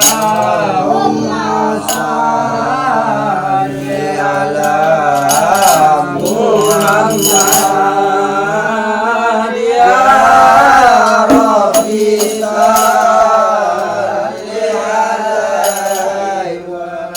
Allahumma salli ala Muhammad ya Rabbi salli alaihi wa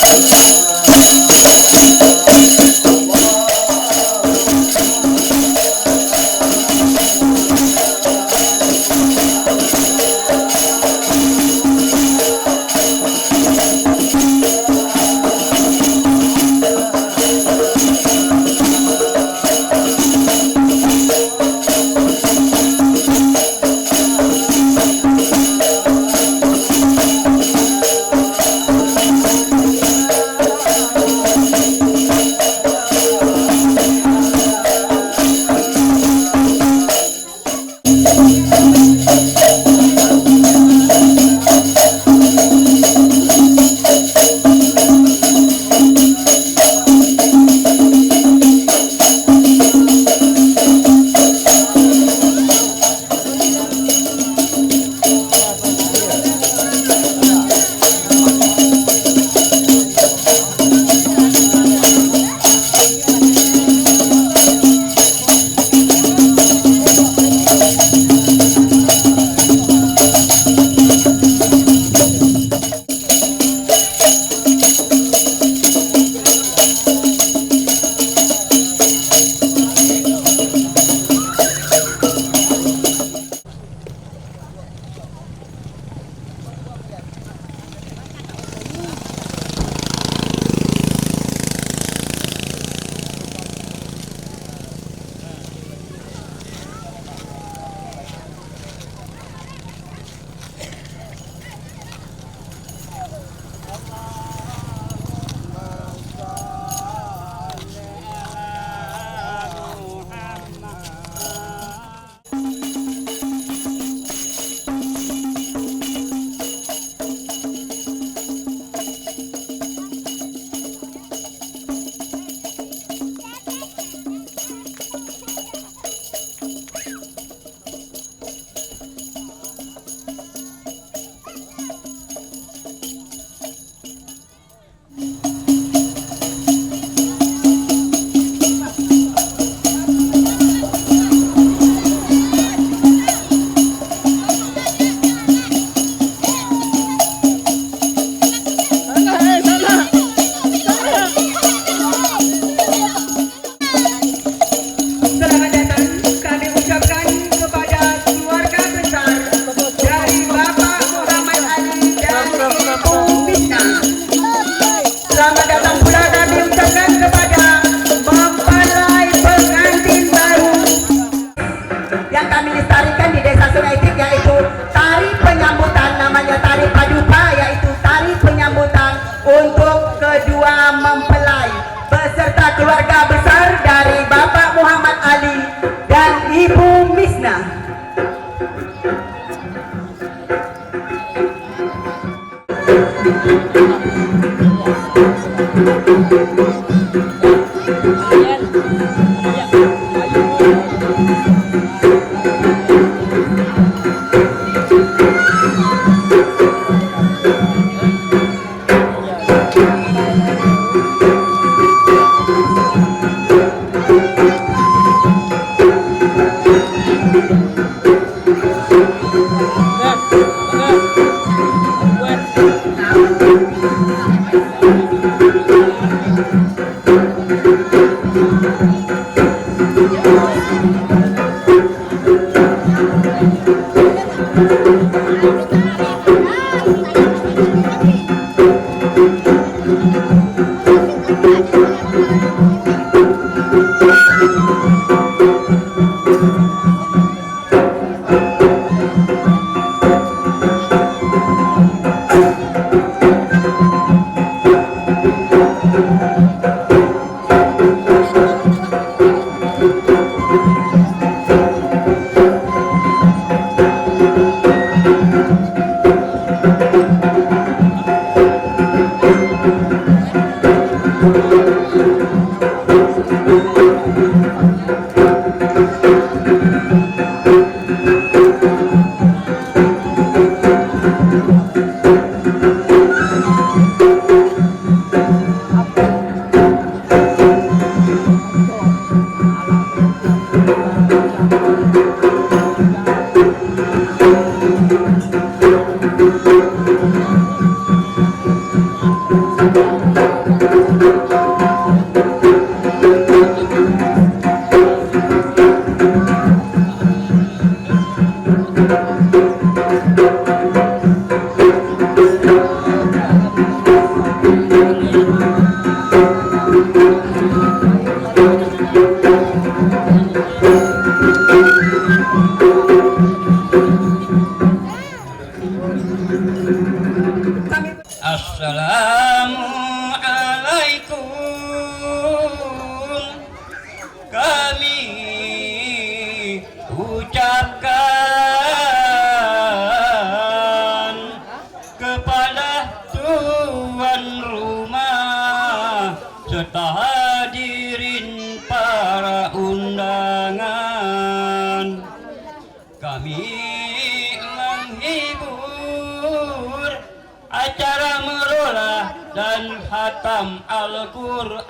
khatam Al-Quran.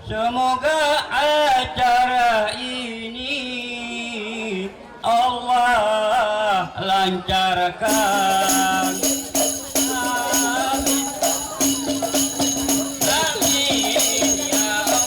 Semoga acara ini Allah lancarkan. Amin. Amin ya Allah.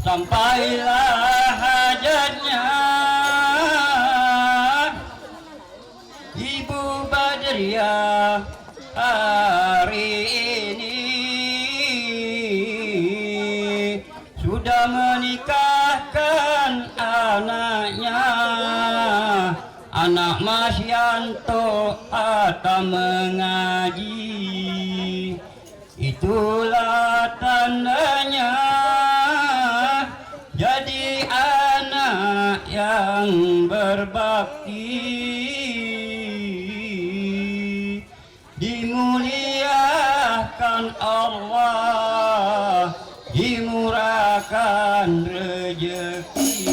Sampailah hajatnya Ibu Badriah hari ini, sudah menikahkan anaknya, anak Mas Yanto atau mengaji. Itulah tandanya jadi anak yang berbakti, dimuliakan Allah, dimurahkan rezeki.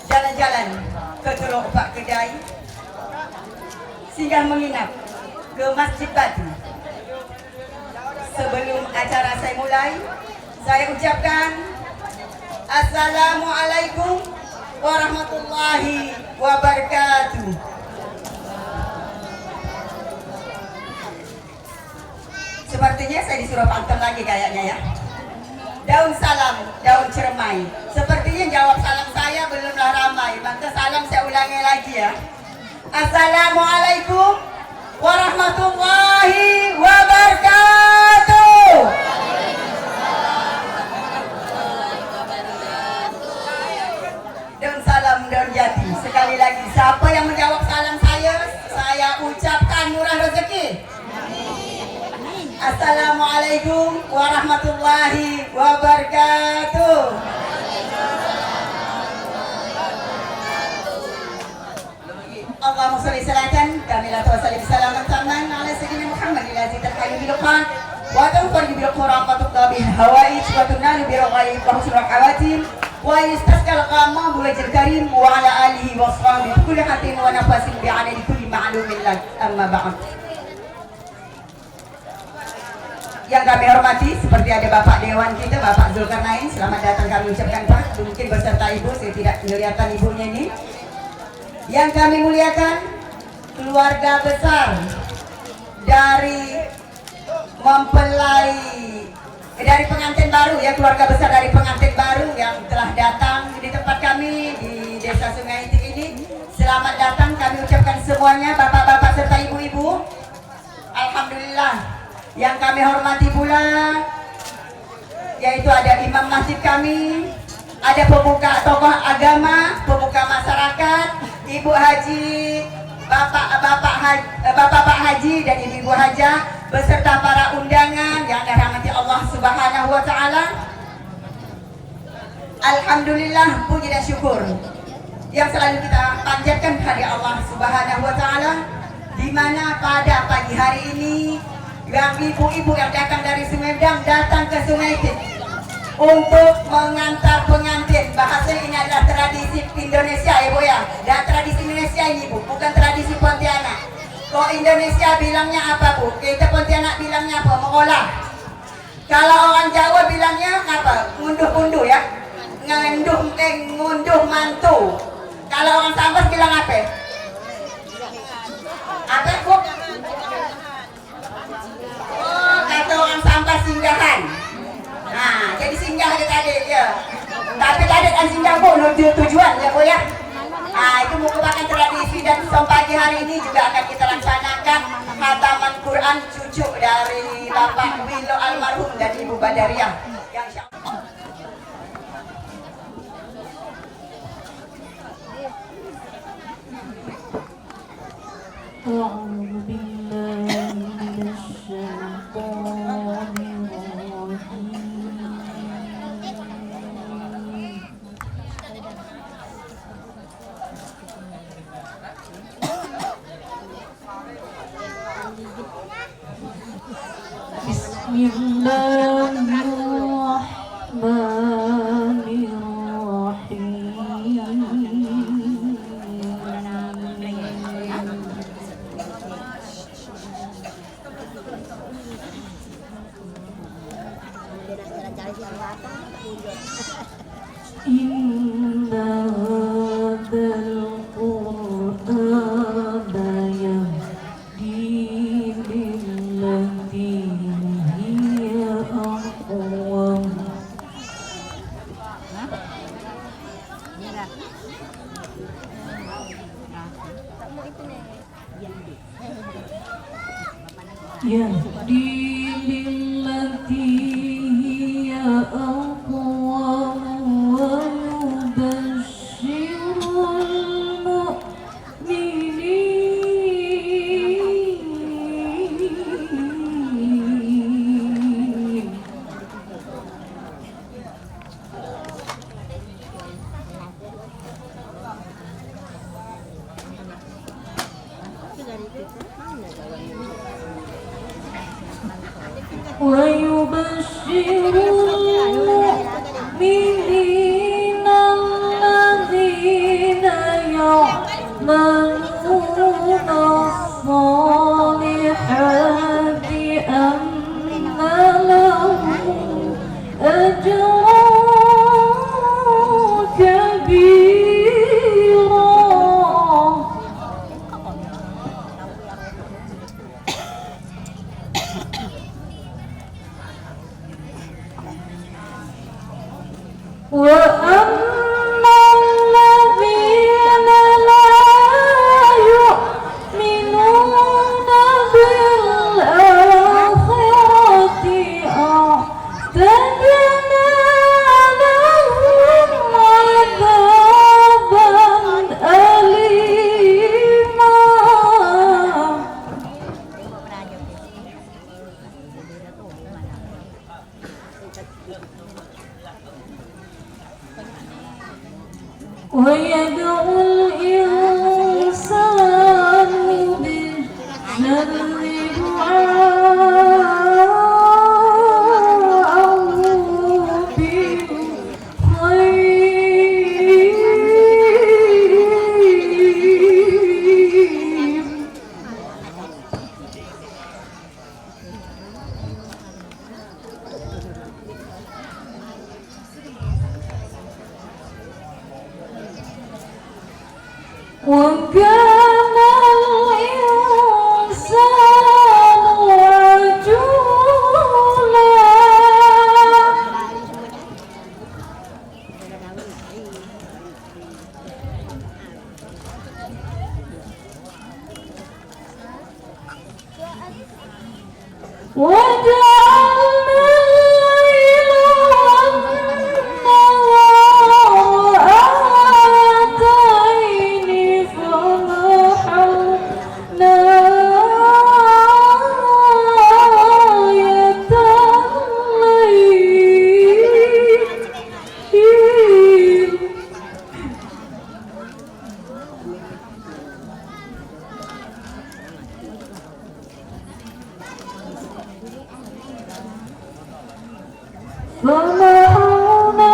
Jalan-jalan ke Teluk Pak Kedai, singgah menginap ke Masjid Batu. Sebelum acara saya mulai, saya ucapkan Assalamualaikum warahmatullahi wabarakatuh. Sepertinya saya disuruh pantun lagi kayaknya ya. Daun salam, daun cermai. Sepertinya jawab salam saya belumlah ramai. Maka salam saya ulangi lagi ya. Assalamualaikum warahmatullahi wabarakatuh. Daun salam, daun jati. Sekali lagi, siapa yang menjawab salam saya ucapkan murah rezeki. Assalamualaikum Assalamualaikum warahmatullahi wabarakatuh. Allahumma sholli salatan kamilatan wa sallim salaman tamman ala sayyidina Muhammad allazi tarhamu bil Qur'an wa tanfa'u bil Qur'an wa tuqabi hawaij wa tunalu bi raghaib wa husnul khawatim wa yastasqal qamma bi wajhil karim wa ala alihi wa sahbihi kulli hatin wa nafasin bi adadi kulli ma'lumin lak amma ba'd. Yang kami hormati seperti ada Bapak Dewan kita, Bapak Zulkarnain, selamat datang kami ucapkan Pak, mungkin beserta Ibu, saya tidak kelihatan ibunya ini. Yang kami muliakan keluarga besar dari mempelai dari pengantin baru ya, keluarga besar dari pengantin baru yang telah datang di tempat kami di Desa Sungai Itik ini. Selamat datang kami ucapkan semuanya, bapak-bapak serta ibu-ibu. Alhamdulillah. Yang kami hormati pula yaitu ada imam masjid kami, ada pemuka tokoh agama, pemuka masyarakat, Ibu Haji, Bapak Haji dan Ibu Hajah beserta para undangan yang dirahmati Allah Subhanahu wa taala. Alhamdulillah, puji dan syukur yang selalu kita panjatkan kepada Allah Subhanahu wa taala, di mana pada pagi hari ini yang ibu-ibu yang datang dari Sumedang datang ke Sungai Itik untuk mengantar pengantin. Bahasa ini adalah tradisi Indonesia ya Bu ya, dan tradisi Indonesia ini Bu, bukan tradisi Pontianak. Kok Indonesia bilangnya apa Bu? Kita Pontianak bilangnya apa? Mengolah. Kalau orang Jawa bilangnya apa? Ngunduh-unduh ya, ngunduh mantu. Kalau orang Sambas bilang apa? Apa Bu? Kata orang Sambas singgahan. Nah, jadi singgah aja tadi ya. Tapi tadi kan singgah Bu, menuju tujuan ya Bu ya. Nah, itu merupakan tradisi dan pagi hari ini juga akan kita laksanakan khataman Quran cucu dari Bapak Wilo almarhum dan Ibu Badariah. Yang insyaallah أعوذ بالله من الشيطان الرجيم بسم الله الرحمن إن هذا القرآن يهدي للتي هي أقوم يهدي للتي هي أقوم ويبشر المؤمنين ويبشر المؤمنين الذين يعملون الصالحات أن لهم أجرا كبيرا وأما الذين لا يؤمنون بالآخرة أعتدنا لهم عذابا أليما ويدعو الإنسان بالشر دعاءه بالخير. وكان الإنسان عجولا وجعلنا الليل والنهار آيتين فمحونا آية الليل فمحونا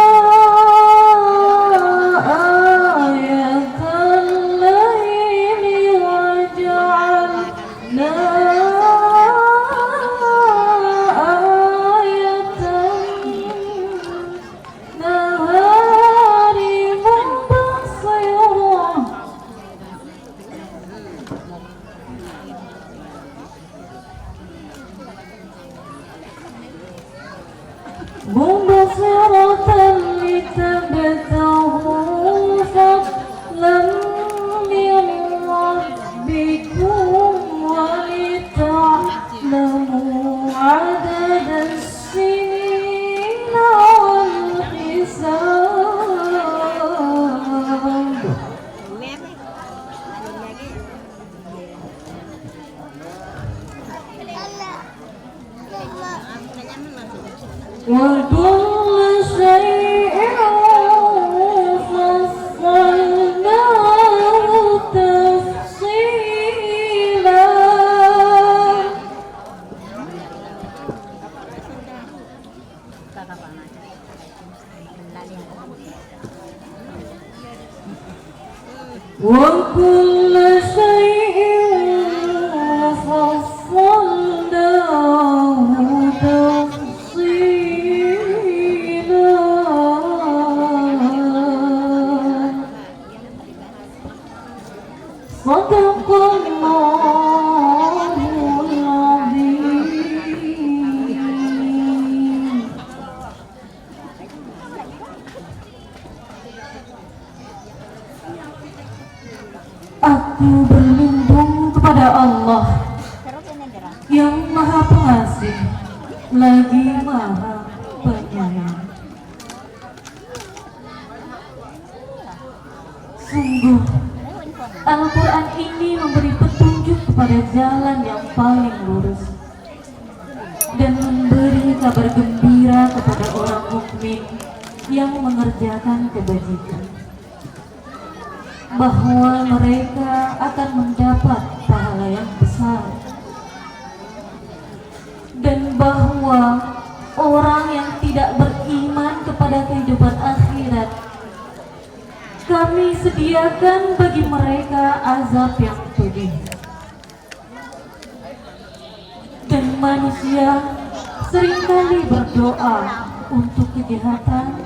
آية الليل وجعلنا آية النهار مبصرة لتبتغوا فضلا من ربكم ولتعلموا عدد السنين والحساب. وكل شيء فصلناه تفصيلا. وكل شيء فصلناه تفصيلا. صدق الله العظيم. Aku berlindung kepada Allah yang Maha Pengasih lagi Maha Penyayang. Sungguh Al-Quran ini memberi petunjuk kepada jalan yang paling lurus dan memberi kabar gembira kepada orang mukmin yang mengerjakan kebajikan, bahwa mereka akan mendapat pahala yang besar, dan bahwa orang yang tidak beriman kepada kehidupan akhirat, kami sediakan bagi mereka azab yang pedih. Dan manusia seringkali berdoa untuk kejahatan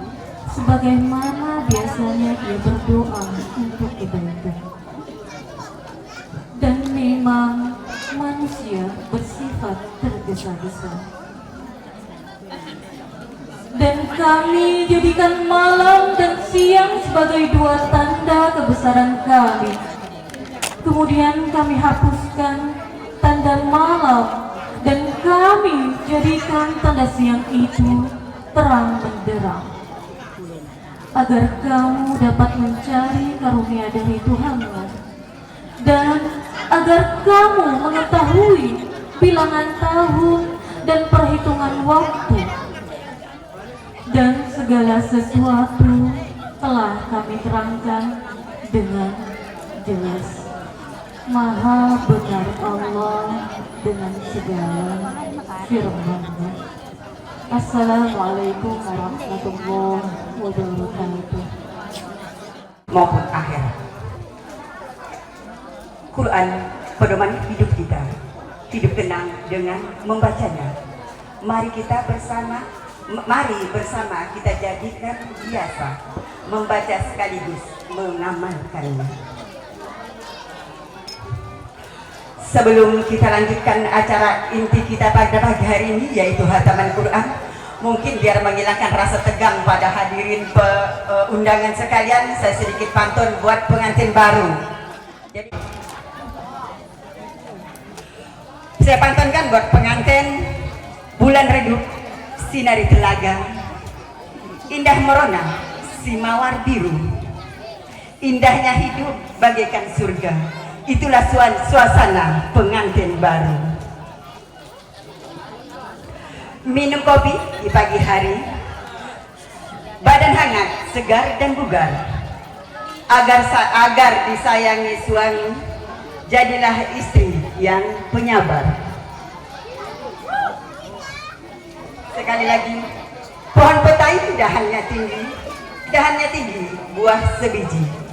sebagaimana biasanya ia berdoa untuk kebaikan. Dan memang manusia bersifat tergesa-gesa. Dan kami jadikan malam dan siang sebagai dua tanda kebesaran kami. Kemudian kami hapuskan tanda malam dan kami jadikan tanda siang itu terang benderang, agar kamu dapat mencari karunia dari Tuhanmu, dan agar kamu mengetahui bilangan tahun dan perhitungan waktu, dan segala sesuatu telah kami terangkan dengan jelas. Maha benar Allah dengan segala firman-Nya. Assalamualaikum warahmatullahi wabarakatuh. Maupun akhirat. Quran pedoman hidup kita. Hidup tenang dengan membacanya. Mari bersama kita jadikan biasa membaca sekaligus mengamalkannya. Sebelum kita lanjutkan acara inti kita pada pagi hari ini, yaitu hataman Quran, mungkin biar menghilangkan rasa tegang pada hadirin undangan sekalian, saya sedikit pantun buat pengantin baru. Jadi, saya pantunkan buat pengantin, bulan redup, sinari telaga, indah merona, si mawar biru, indahnya hidup bagaikan surga. Itulah suasana pengantin baru. Minum kopi di pagi hari, badan hangat, segar dan bugar. Agar disayangi suami, jadilah istri yang penyabar. Sekali lagi, pohon petai dahannya tinggi, buah sebiji.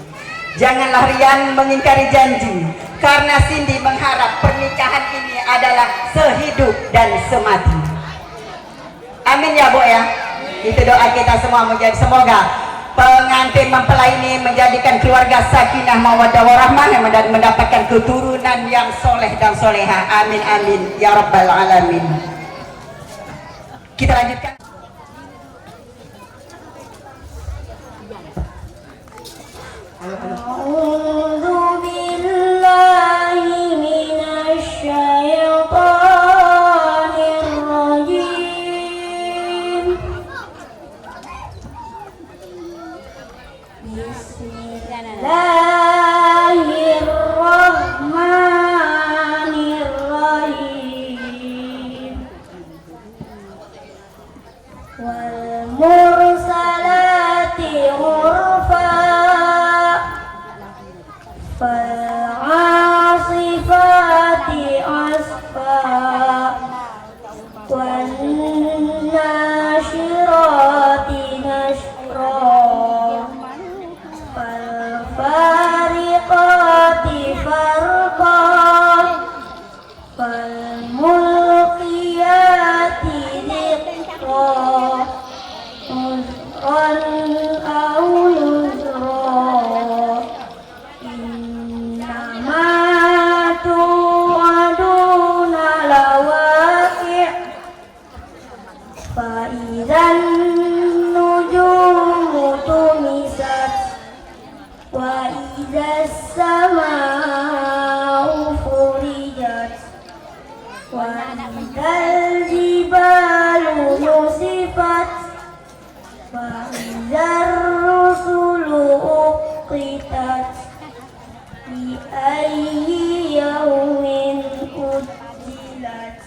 Janganlah riang mengingkari janji, karena Cindy mengharap pernikahan ini adalah sehidup dan semati. Amin ya Bu ya. Itu doa kita semua, semoga pengantin mempelai ini menjadikan keluarga sakinah mawaddah warahmah dan mendapatkan keturunan yang soleh dan soleha. Amin amin ya rabbal alamin. Kita lanjutkan. A'udzu billahi minasy syaithanir rajim. Bismillahirrahmanirrahim. Wal mursalati urfa, fal'asifati asfa, wan nasyirati nashra, falfariqati farqa, falmulqiyati dhiqra, uzran aw yusra. Fa'idhan nujumu tumisat, wa idhas sama'u furijat, wa idhal jibalu nusifat, wa idhar rusulu uqitat, bi ayyi yawmin ujjilat,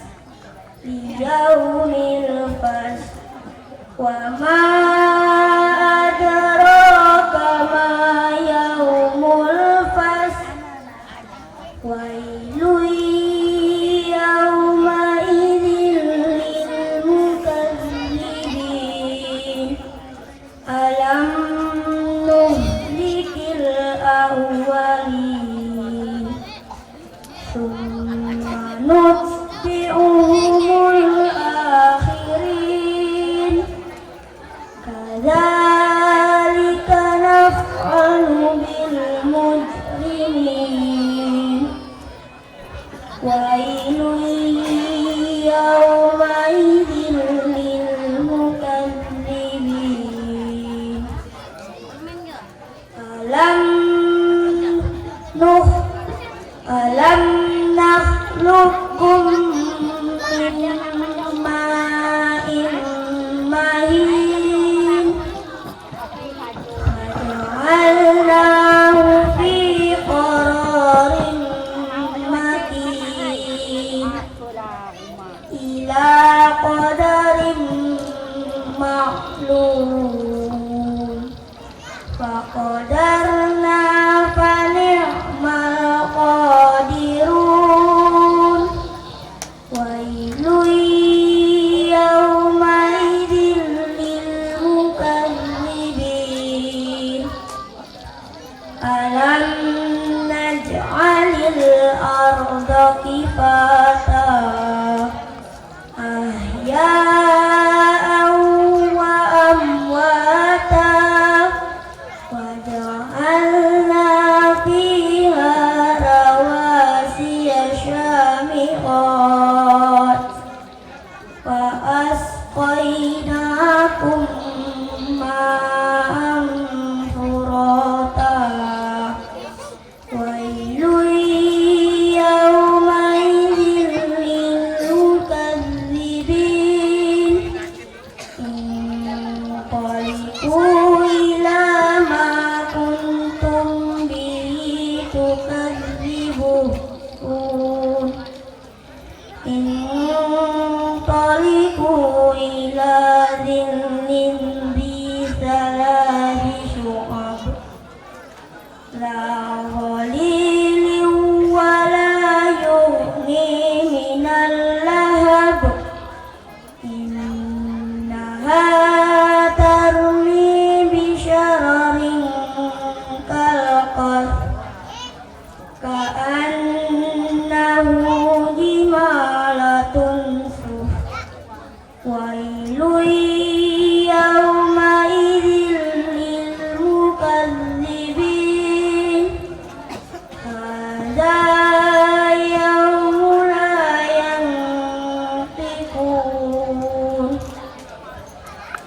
liyaumil fasl, wa ma adraka ma yaumul fasl, wailun yawma idzin lil mukadzibin. Alam nuhlikil awwalin, summa nutbi'uhumul akhirin, kadzalika naf'alu bil mujrimin. Wailun yawma idzin lil mukadzibin. Alam nakhluqukum min ma'in mahin, faja'alnahu fi qararin makin, ila qadarin ma'lum. qadarna fa ni'mal qadirun. Wailun yawmaidin lil mukadzibin. Alam naj'alil arda kifata ahya'an wa amwata wa ja'alna fiha rawasiya syamiqat wa asqainakum ma'an furata. Wailun yawmaidin lil mukadzibin. Inqalibu ila ma kuntum bihi tukadzibun. Inqalibu ila dhillin bi thalathi syu'ab la dhalilin wa la yughni minal lahab. Innaha tarmi bi syararin kalqas ka'annahu jimalatun suf. Wailun yawmaidin lil mukadzibin. Hadza yawmun la yantiqun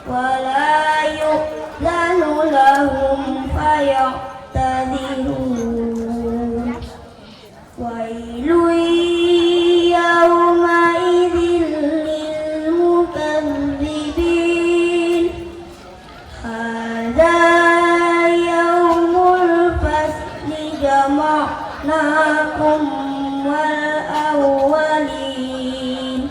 wa la yu'zanu lahum faya'tadhirun. Wailun yawmaidin lil mukadzibin. Hadza yawmul fasli jama'nakum wal awwalin.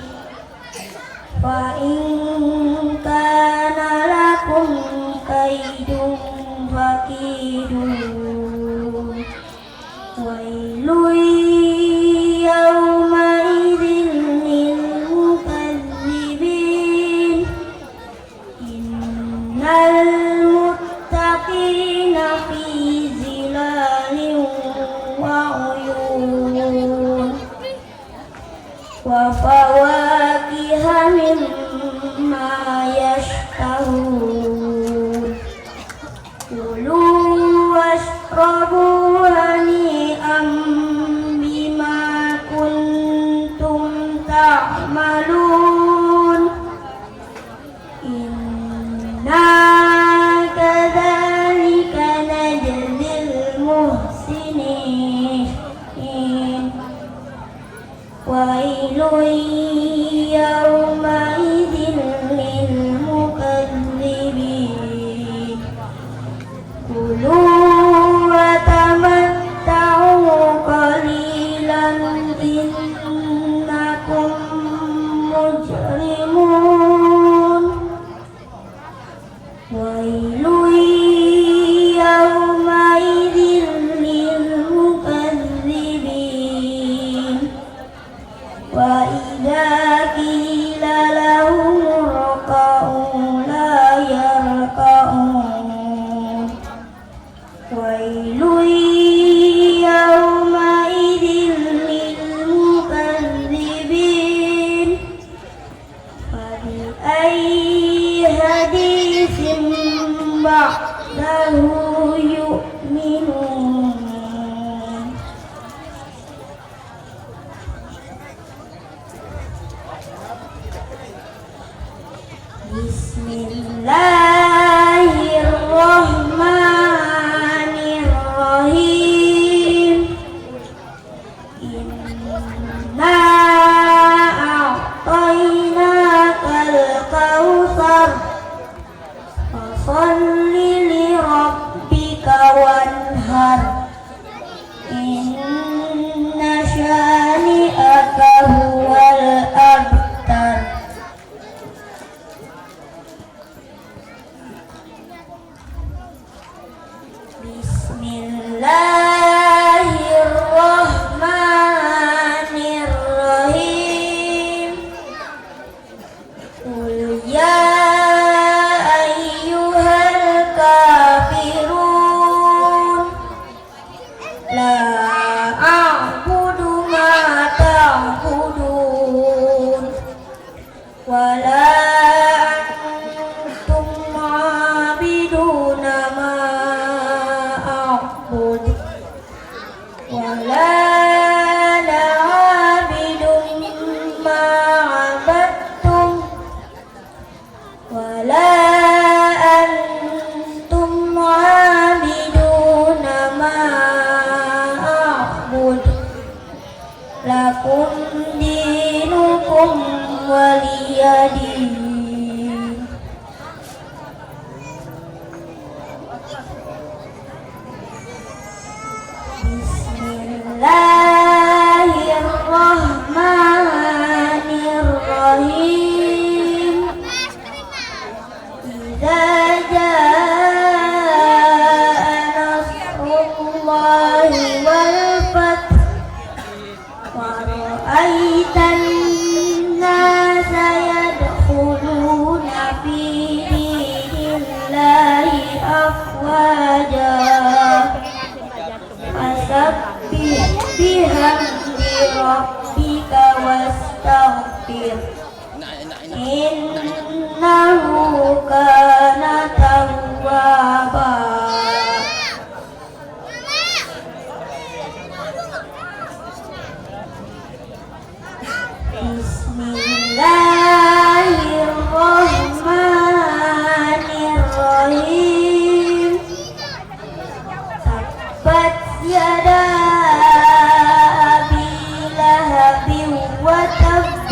Fa in kana lakum kaidun fakidun. Wailun yawmaidin lil mukadzibin. Innal muttaqina fi zilalin wa uyun wa fawakiha mimma yashtahun. Kulu washrabu hani'an bima kuntum ta'malun. Inna kadzalika najzil muhsinin. Wailun yawmaidin lil mukadzibin. Kulu wa tamatta'u qalilan innakum mujrimun. Wailun yawmaidin lil mukadzibin. Wa idza qila lahum irka'u la yarka'un. Wailun yawmaidin lil mukadzibin. Fabi ayyi haditsin ba'dahu yu'minun. Bismillahirrahmanirrahim. Inna a'tainakal kautsar fasholli li rabbika wanhar. Inna syani'aka huwal abtar. idza jaa nasrullahi wal fath wa ra'aitan nasa yadkhuluna fi dinillahi afwaja fasabbih bihamdi rabbika wastaghfir innahu kana tawwaba. Bismillahirrahmanirrahim. Tabbat yada abi lahabin wa tabb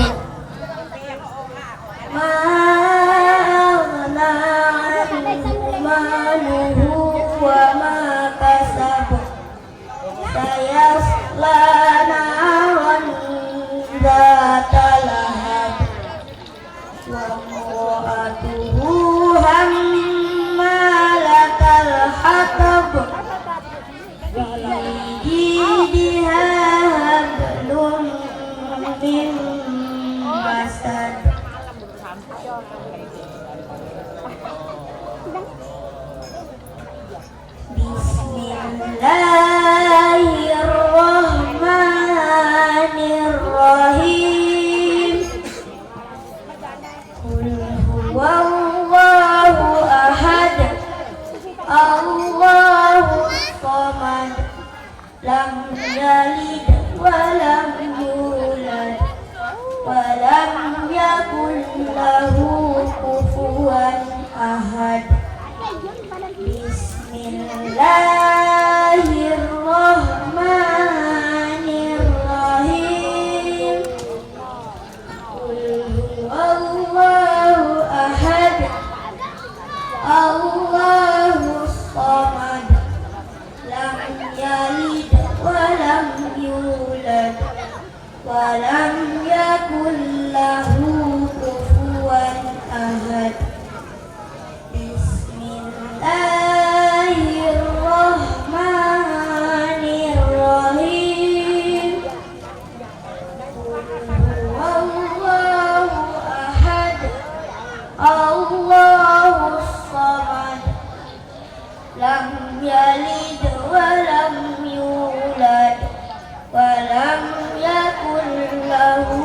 ma aghna anhu maluhu wa ma kasab sayasla naran dzata lahab wa imra'atuhu hammalatal hatab fi jidiha hablum min masad. Bismillahirrahmanirrahim. Qul huwallahu ahad, Allahus samad, lam yalid wa lam yulad wa lam yakul lahu kufuwan ahad. Bismillahirrahmanirrahim. Qul huwallahu ahad, Allahus samad, lam yalid wa lam yulad wa lam yakul lahu kufuwan ahad. Bismillahirrahmanirrahim. Allahu ahad, Allahus samad, lam yalid wa lam yulad wa lam yakul lahu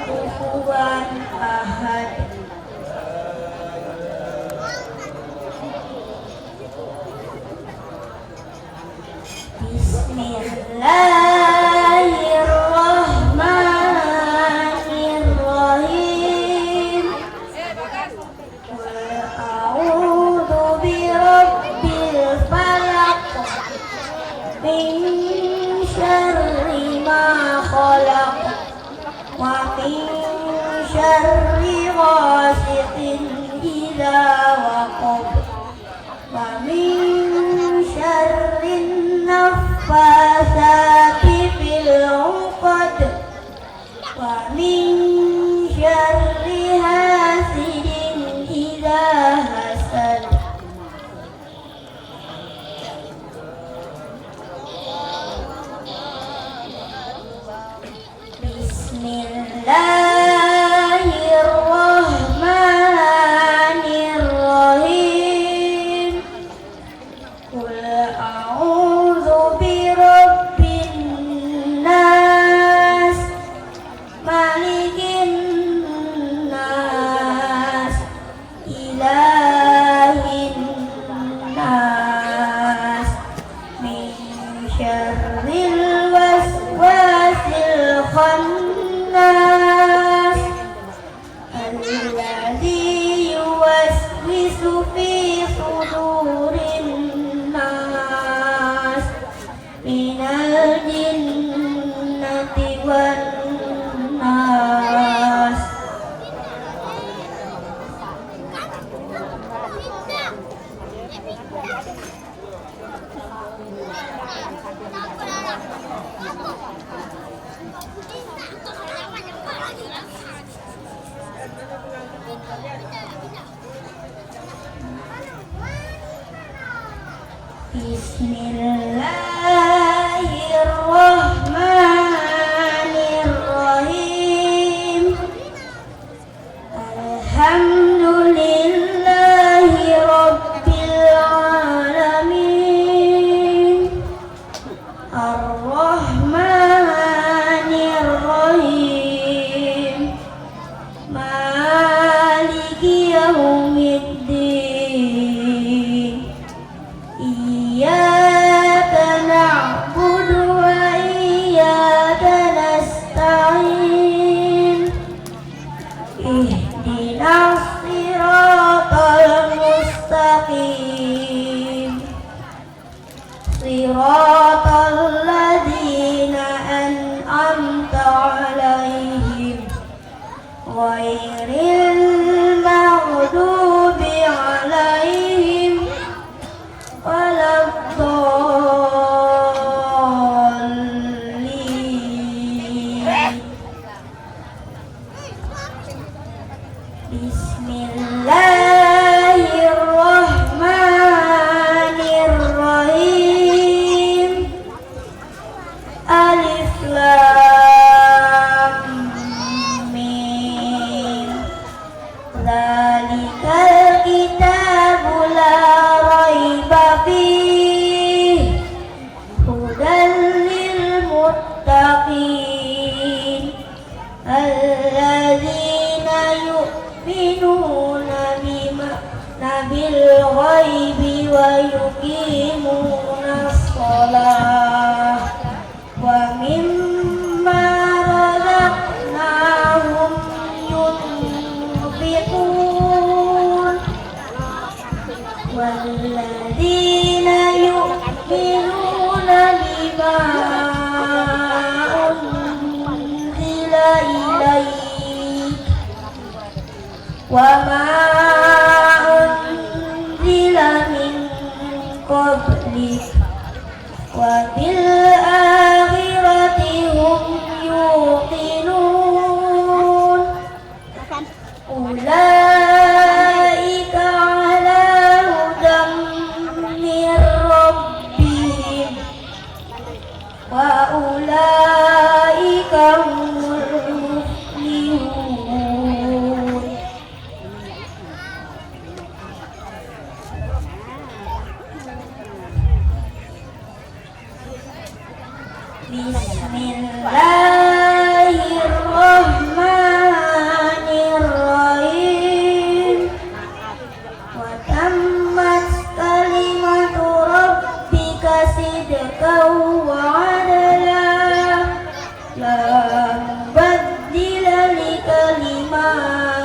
kufuwan ahad. Bismillahirrahmanirrahim. Qul a'udzu birabbil falaq min syarri ma khalaq wa min syarri ghasiqin idza waqab wa min syarrin naffasati fil 'uqad wa min syarri hasidin idza hasad. Bismillahirrahmanirrahim. Qul a'udzu birabbin nas, malikin nas, ilahin nas, min syarril waswasil khannas, alladzi yuwaswisu fi sudurin nas, minal jinnati wan nas. Bismillahirrahmanirrahim. Alhamdulillahi rabbil alamin. Ar-Rahmanirrahim. Maliki yaumiddin. Iyyaka na'budu wa iyyaka nasta'in. Ihdinas siratal mustaqim. Siratal ladzina an'amta 'alaihim ghairil maghdubi 'alaihim waladdallin. Bismillahirrahmanirrahim. Alif Lam Mim. Dzalikal kitabu la raiba fihi hudan lil muttaqin alladzina yu'minuna bil ghaibi wa yuqimunas shalah wa mimma razaqnahum yunfiqun walladzina yu'minuna bima unzila ilaik wa ma unzila min qablik wa bil akhirati hum yuqinun ulaika ala hudam mir rabbihim wa ulaika humul muflihun. Bismillahirrahmanirrahim. Wa tammat kalimatu rabbika sidqan wa adla la mubaddila li kalimatihi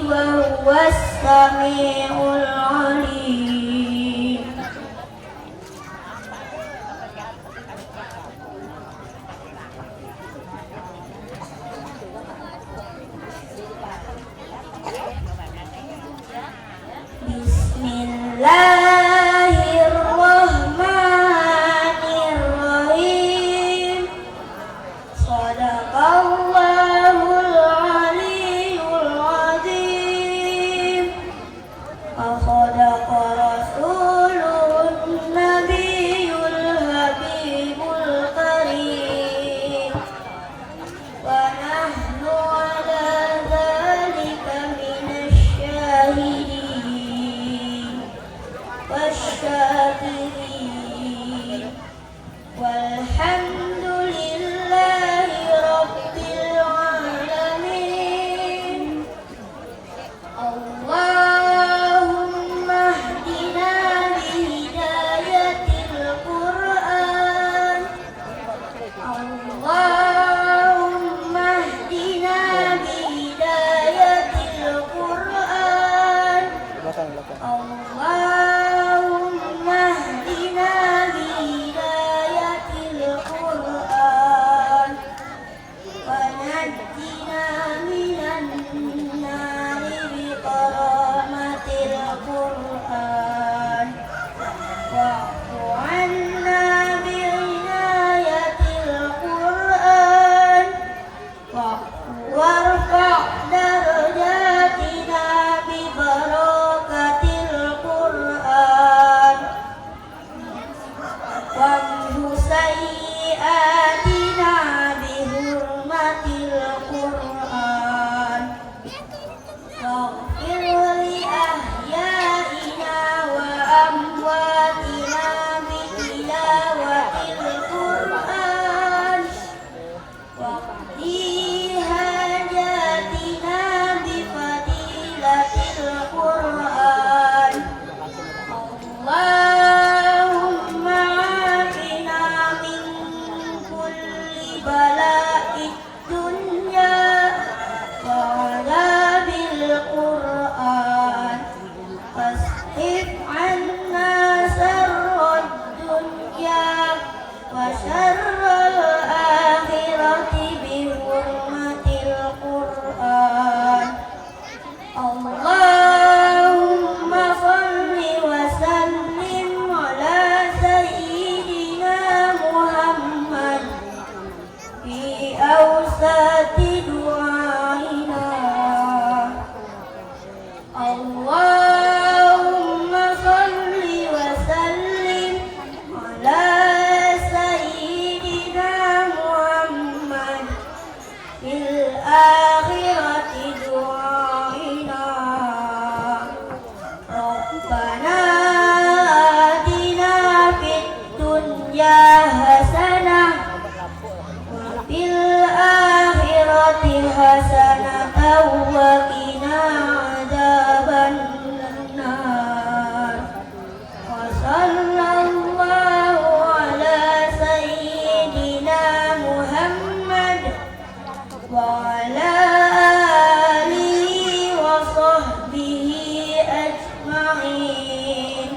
wa huwas samiul alim. Bismillahirrahmanirrahim. Shadaqallahul aliyyul azim. Wa shadaqa rasulun nabiyyul habibul karim. Wa nahnu ala dzalika minasy syahidin. أجمعين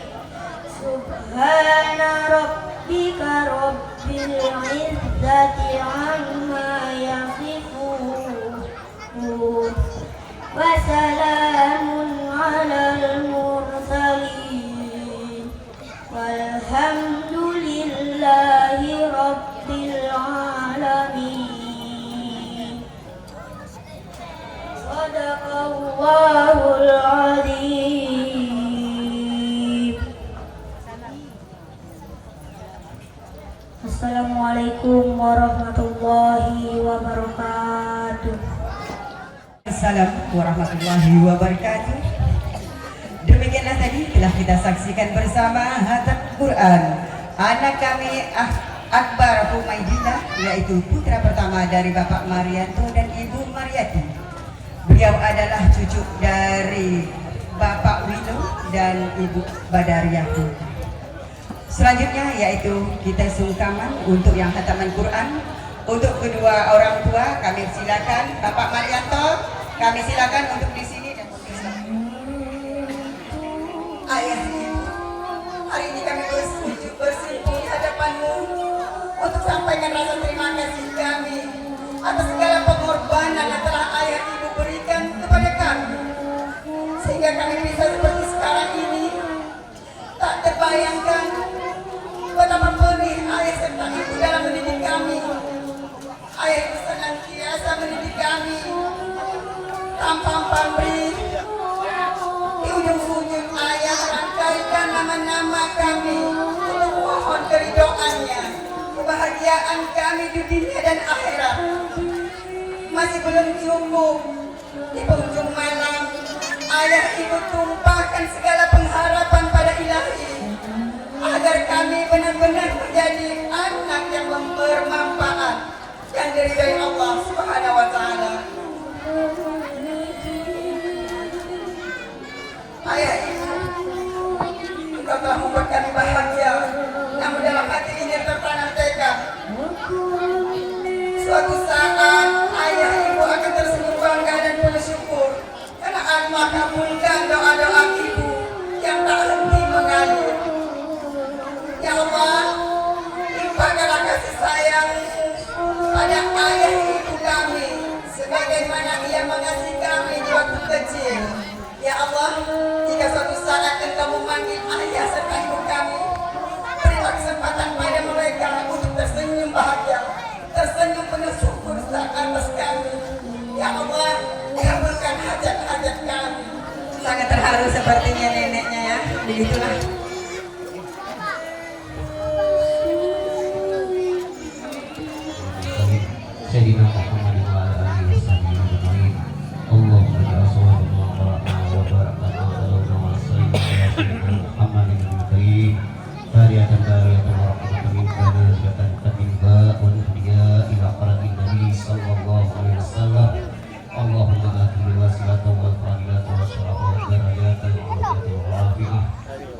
سبحان ربك رب العزة عما يصفون وسلام على المرسلين والحمد لله رب العالمين صدق الله العظيم. Assalamualaikum warahmatullahi wabarakatuh. Assalamualaikum warahmatullahi wabarakatuh. Demikianlah tadi telah kita saksikan bersama hatam Quran anak kami Akbar Humaidillah, yaitu putra pertama dari Bapak Marianto dan Ibu Mariati. Beliau adalah cucu dari Bapak Wilo dan Ibu Badariati. Selanjutnya yaitu kita sungkaman untuk yang hataman Quran. Untuk kedua orang tua kami silakan Bapak Marianto, kami silakan untuk di sini dan ayah ibu. Hari ini kami bersimpuh di hadapanmu untuk sampaikan rasa terima kasih kami atas segala pengorbanan yang telah ayah ibu berikan kepada kami, sehingga kami bisa seperti sekarang ini. Tak terbayangkan betapa pedih ayah serta ibu dalam mendidik kami. Ayah ibu senantiasa mendidik kami tanpa pamrih. Di ujung-ujung ayah rangkaikan nama-nama kami untuk mohon keridoannya. Kebahagiaan kami di dunia dan akhirat masih belum cukup. Di penghujung malam ayah ibu tumpahkan segala pengharapan pada Ilahi agar kami benar-benar menjadi anak yang bermanfaat, yang diridhai Allah Subhanahu wa taala. Ayah ibu, engkau telah membuat kami bahagia, namun dalam hati ini tertanam tekad. Suatu saat ayah ibu akan tersenyum bangga dan penuh syukur karena Allah kabulkan doa-doa ibu yang tak henti mengalir. Ya Allah, limpahkanlah kasih sayang pada ayah ibu kami sebagaimana ia mengasihi kami di waktu kecil. Ya Allah, jika suatu saat engkau memanggil ayah serta ibu kami, berilah kesempatan pada mereka untuk tersenyum bahagia, tersenyum penuh syukur atas kami. Ya Allah, kabulkan hajat-hajat kami. Sangat terharu sepertinya neneknya ya. Begitulah. Sayyidina Muhammad wa ala alihi wasahbihi ajma'in. Allahumma ja'al sawadana wa barakana wa barakana wa sayyidina Muhammadin al-karim fariyatan dariyatan wa rahmatan minka nazatan tatimba wa nuhdiya ila qaradin nabi sallallahu alaihi wasallam. Allahumma ghafir wasilata wal fadilata wa syarafa wa darajatan wa rahmatan wa rafi'ah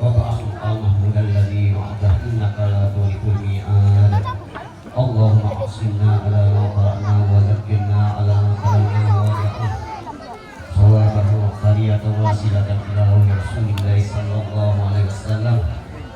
wa ba'asul al-mahmud alladhi wa'adah innaka la tulikul mi'ad. Allahumma aqsimna ala mawqa'na wa zakirna ala mawqa'na wa ja'ah sawabahu wa qariyatan wa silatan ila Rasulillahi sallallahu alaihi wasallam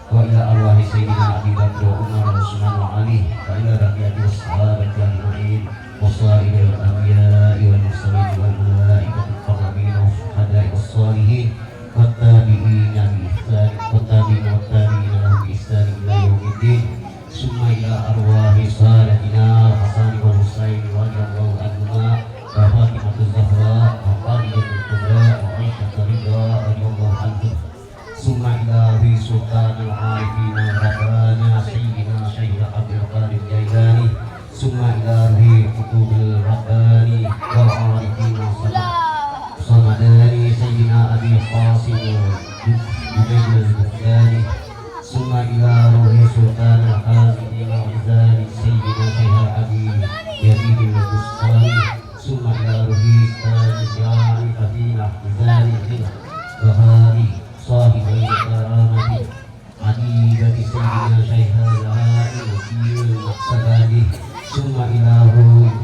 wa ila arwahi sayyidina Abi Bakr wa Umar wa Usman wa Ali wa ila rakyati wa sahabati ajma'in wa sa'iril anbiya'i wal mursalin wal malaikati al-muqarrabin wa syuhada'i was salihin wa tabi'ina bi ihsan wa tabi'ina wa tabi'ina lahum bi ihsan ila yaumiddin. Summa ila arwahi salatina Hasan wal Husain radhiyallahu anhuma wa Fatimah Zahra wa Khadijatul Kubra wa Aisyah Ridha radhiyallahu anha. Summa ila wi sultan al-arifin rabbana sayyidina Syekh Abdul Qadir Jailani. Summa ila wi qutubul rabbani wal arifin samadani sayyidina Abi Qasim Jubair al-Bukhari. Summa ila ruhi sultan al-hazimi wa izani sayyidina Syekh Abi Yazid al-Bustani. Summa ila ruhi syari Fadina izani al-Bahari sahibi karamati adibati sayyidina Syekh al-Lahai wakil maksabadi. Summa ila ruhi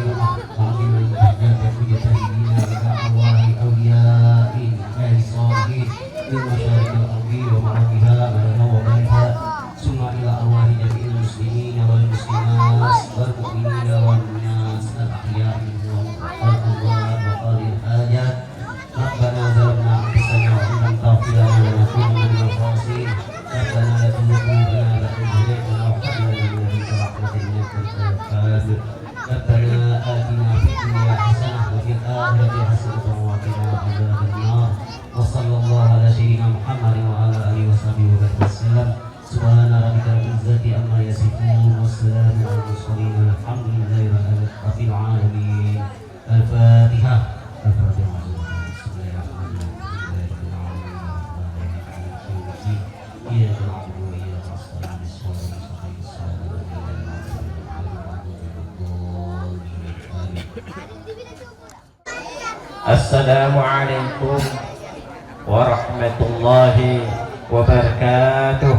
al-ahqamin al-bahjati sayyidina ila arwahi awliya'i ربنا آتنا في الدنيا حسنة وفي الآخرة حسنة وقنا عذاب النار وصلى الله على سيدنا محمد وعلى آله وصحبه وسلم سبحان ربك رب العزة عما يصفون والسلام على المرسلين والحمد لله رب العالمين. الفاتحة. الفاتحة. بسم الله الرحمن الرحيم. إياك نعبد وإياك نستعين اهدنا الصراط المستقيم. السلام عليكم ورحمة الله وبركاته.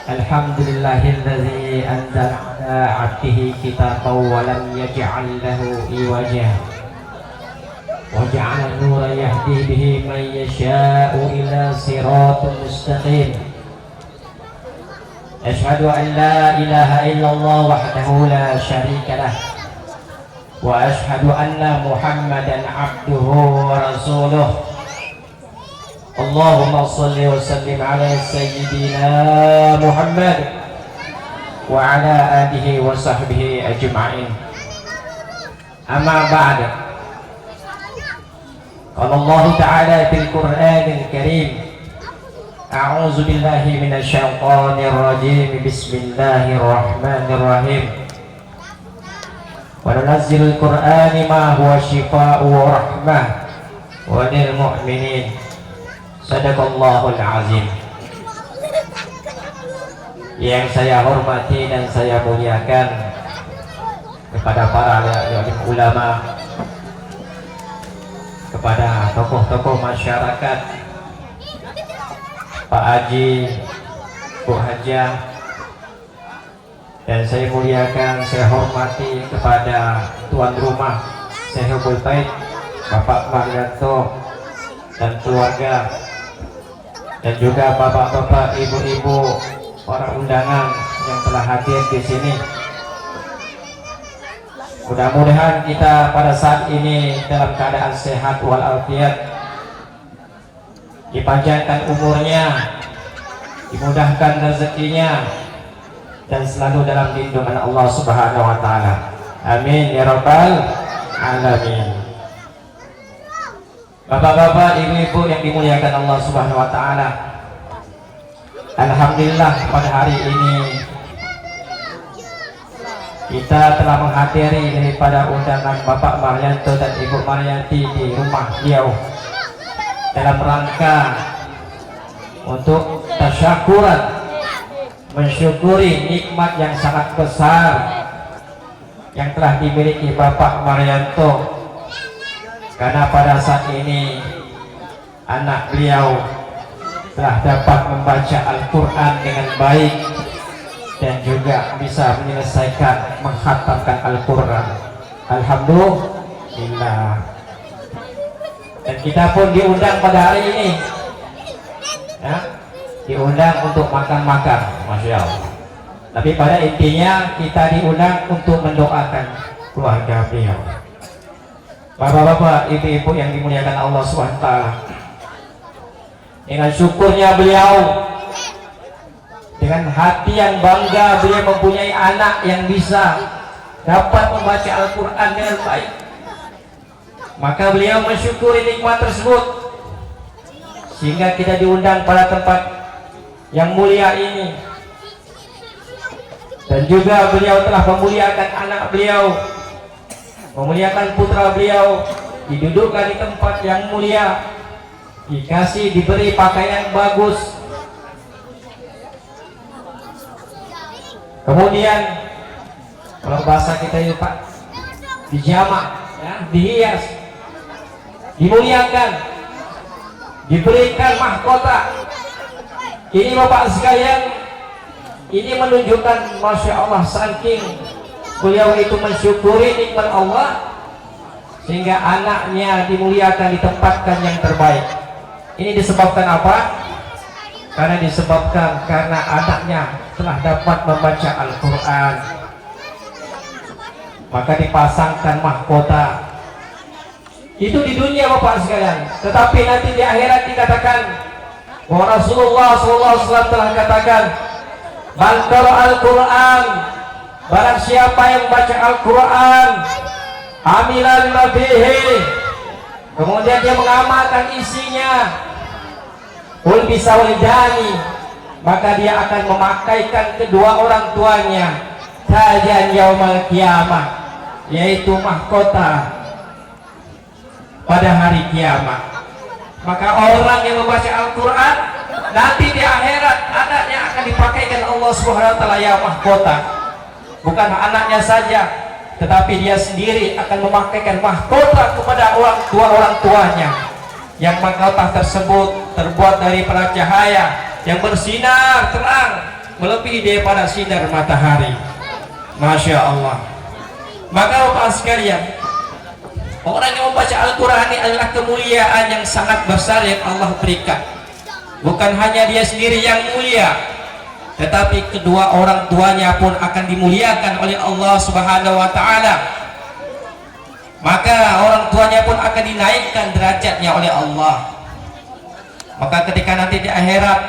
الحمد لله الذي أنزل على عبده كتابا ولم يجعل له عوجا وجعل النور يهدي به من يشاء إلى صراط مستقيم. أشهد أن لا إله إلا الله وحده لا شريك له وأشهد أن محمدا عبده ورسوله. اللهم صل وسلم على سيدنا محمد وعلى آله وصحبه أجمعين. أما بعد، قال الله تعالى في القرآن الكريم: أعوذ بالله من الشيطان الرجيم. بسم الله الرحمن الرحيم. وننزل القرآن ما هو شفاء ورحمة وللمؤمنين. Sadaqallahul azim. Yang saya hormati dan saya muliakan kepada para alim ulama, kepada tokoh-tokoh masyarakat, Pak Haji, Bu Hajah, dan saya muliakan, saya hormati kepada tuan rumah Syekhul Bait Bapak Maryanto dan keluarga, dan juga bapak-bapak, ibu-ibu, para undangan yang telah hadir di sini. Mudah-mudahan kita pada saat ini dalam keadaan sehat walafiat, dipanjangkan umurnya, dimudahkan rezekinya, dan selalu dalam lindungan Allah Subhanahu wa taala. Amin ya rabbal alamin. Bapak-bapak, ibu-ibu yang dimuliakan Allah Subhanahu wa taala, alhamdulillah pada hari ini kita telah menghadiri daripada undangan Bapak Maryanto dan Ibu Maryanti di rumah beliau dalam rangka untuk tasyakuran, mensyukuri nikmat yang sangat besar yang telah dimiliki Bapak Maryanto, karena pada saat ini anak beliau telah dapat membaca Al-Quran dengan baik dan juga bisa menyelesaikan menghatamkan Al-Quran. Alhamdulillah. Dan kita pun diundang pada hari ini, ya, diundang untuk makan-makan, Masya Allah. Tapi pada intinya kita diundang untuk mendoakan keluarga beliau. Bapak-bapak, ibu-ibu yang dimuliakan Allah SWT, dengan syukurnya beliau, dengan hati yang bangga beliau mempunyai anak yang bisa dapat membaca Al-Quran dengan baik, maka beliau mensyukuri nikmat tersebut sehingga kita diundang pada tempat yang mulia ini. Dan juga beliau telah memuliakan anak beliau, memuliakan putra beliau, didudukkan di tempat yang mulia, dikasih, diberi pakaian bagus, kemudian kalau bahasa kita itu Pak, dijamak, ya, dihias, dimuliakan, diberikan mahkota. Ini Bapak sekalian, ini menunjukkan Masya Allah, saking beliau itu mensyukuri nikmat Allah sehingga anaknya dimuliakan, ditempatkan yang terbaik. Ini disebabkan apa? Karena disebabkan karena anaknya telah dapat membaca Al-Quran, maka dipasangkan mahkota. Itu di dunia Bapak sekalian, tetapi nanti di akhirat dikatakan bahwa Rasulullah SAW telah katakan, Man qara al-Qur'an, barang siapa yang baca Al-Qur'an, amilan mabihi, kemudian dia mengamalkan isinya, ul bisawalidani, maka dia akan memakaikan kedua orang tuanya tajan yaumal kiamah, yaitu mahkota pada hari kiamat. Maka orang yang membaca Al-Quran nanti di akhirat anaknya akan dipakaikan Allah Subhanahu wa taala ya mahkota. Bukan anaknya saja, tetapi dia sendiri akan memakaikan mahkota kepada orang tuanya. Yang mahkota tersebut terbuat dari para cahaya yang bersinar terang melebihi daripada sinar matahari. Masya Allah. Maka Bapak sekalian, orang yang membaca Al-Quran ini adalah kemuliaan yang sangat besar yang Allah berikan. Bukan hanya dia sendiri yang mulia, tetapi kedua orang tuanya pun akan dimuliakan oleh Allah Subhanahu wa taala. Maka orang tuanya pun akan dinaikkan derajatnya oleh Allah. Maka ketika nanti di akhirat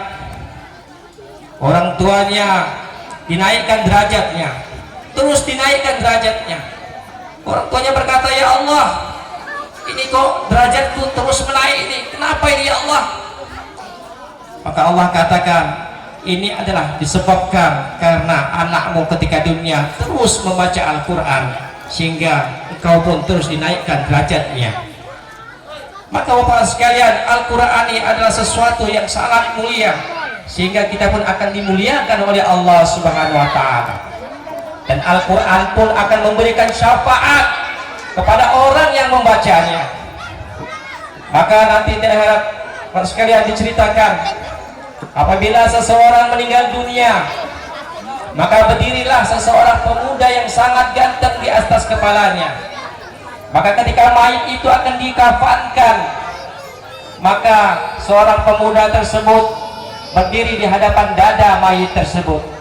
orang tuanya dinaikkan derajatnya, terus dinaikkan derajatnya. Orang tuanya berkata, ya Allah, ini kok derajatku terus menaik ini, kenapa ini ya Allah? Maka Allah katakan, ini adalah disebabkan karena anakmu ketika dunia terus membaca Al-Quran, sehingga engkau pun terus dinaikkan derajatnya. Maka Bapak sekalian, Al-Quran ini adalah sesuatu yang sangat mulia, sehingga kita pun akan dimuliakan oleh Allah Subhanahu wa taala. Dan Al-Quran pun akan memberikan syafaat kepada orang yang membacanya. Maka nanti di akhirat sekalian diceritakan, apabila seseorang meninggal dunia, maka berdirilah seseorang pemuda yang sangat ganteng di atas kepalanya. Maka ketika mayit itu akan dikafankan, maka seorang pemuda tersebut berdiri di hadapan dada mayit tersebut.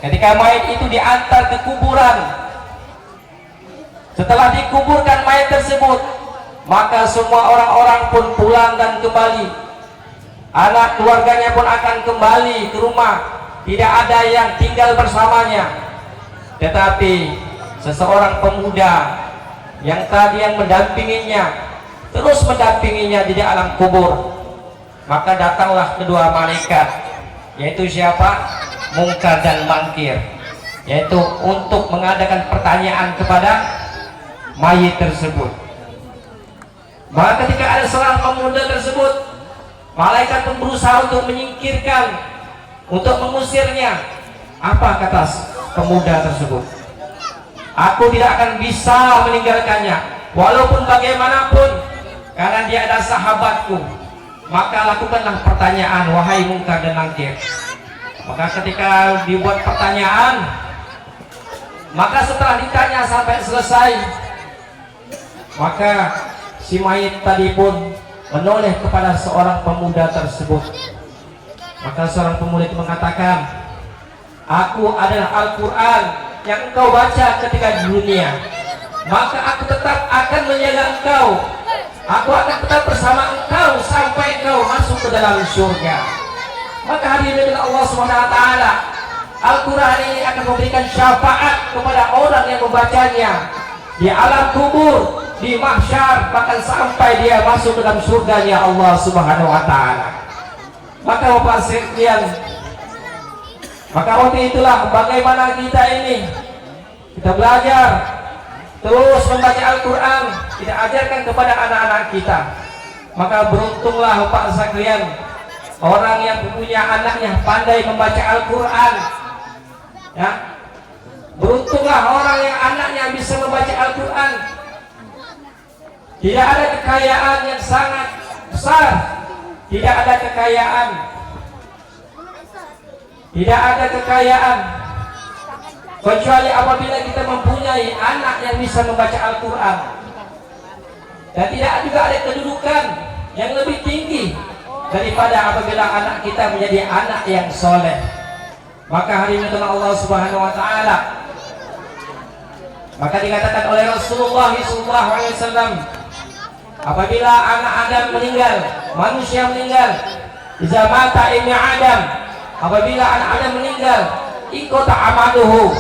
Ketika mayit itu diantar ke kuburan, setelah dikuburkan mayit tersebut, maka semua orang-orang pun pulang dan kembali. Anak keluarganya pun akan kembali ke rumah, tidak ada yang tinggal bersamanya. Tetapi seseorang pemuda yang tadi yang mendampinginya, terus mendampinginya di alam kubur. Maka datanglah kedua malaikat, yaitu siapa? Mungkar dan Mangkir, yaitu untuk mengadakan pertanyaan kepada mayit tersebut. Maka ketika ada seorang pemuda tersebut, malaikat pun berusaha untuk menyingkirkan, untuk mengusirnya. Apa kata pemuda tersebut? Aku tidak akan bisa meninggalkannya, walaupun bagaimanapun, karena dia adalah sahabatku. Maka lakukanlah pertanyaan, wahai Mungkar dan Mangkir. Maka ketika dibuat pertanyaan, maka setelah ditanya sampai selesai, maka si mayit tadi pun menoleh kepada seorang pemuda tersebut. Maka seorang pemuda itu mengatakan, aku adalah Al-Quran yang engkau baca ketika di dunia, maka aku tetap akan menjaga engkau, aku akan tetap bersama engkau sampai engkau masuk ke dalam surga. Maka hadirin Allah Subhanahu wa taala, Al-Quran ini akan memberikan syafaat kepada orang yang membacanya di alam kubur, di mahsyar, bahkan sampai dia masuk ke dalam surganya Allah Subhanahu wa taala. Maka Bapak sekalian, maka waktu itulah bagaimana kita ini, kita belajar terus membaca Al-Quran, kita ajarkan kepada anak-anak kita. Maka beruntunglah Bapak sekalian, orang yang punya anaknya pandai membaca Al-Quran, ya. Beruntunglah orang yang anaknya bisa membaca Al-Quran. Tidak ada kekayaan yang sangat besar, tidak ada kekayaan, kecuali apabila kita mempunyai anak yang bisa membaca Al-Quran. Dan tidak juga ada kedudukan yang lebih tinggi daripada apabila anak kita menjadi anak yang soleh. Maka hari ini Allah Subhanahu wa taala, maka dikatakan oleh Rasulullah SAW, apabila anak Adam meninggal, manusia meninggal, iza mata ibnu Adam, Apabila anak-anak meninggal, ikota amaluhu,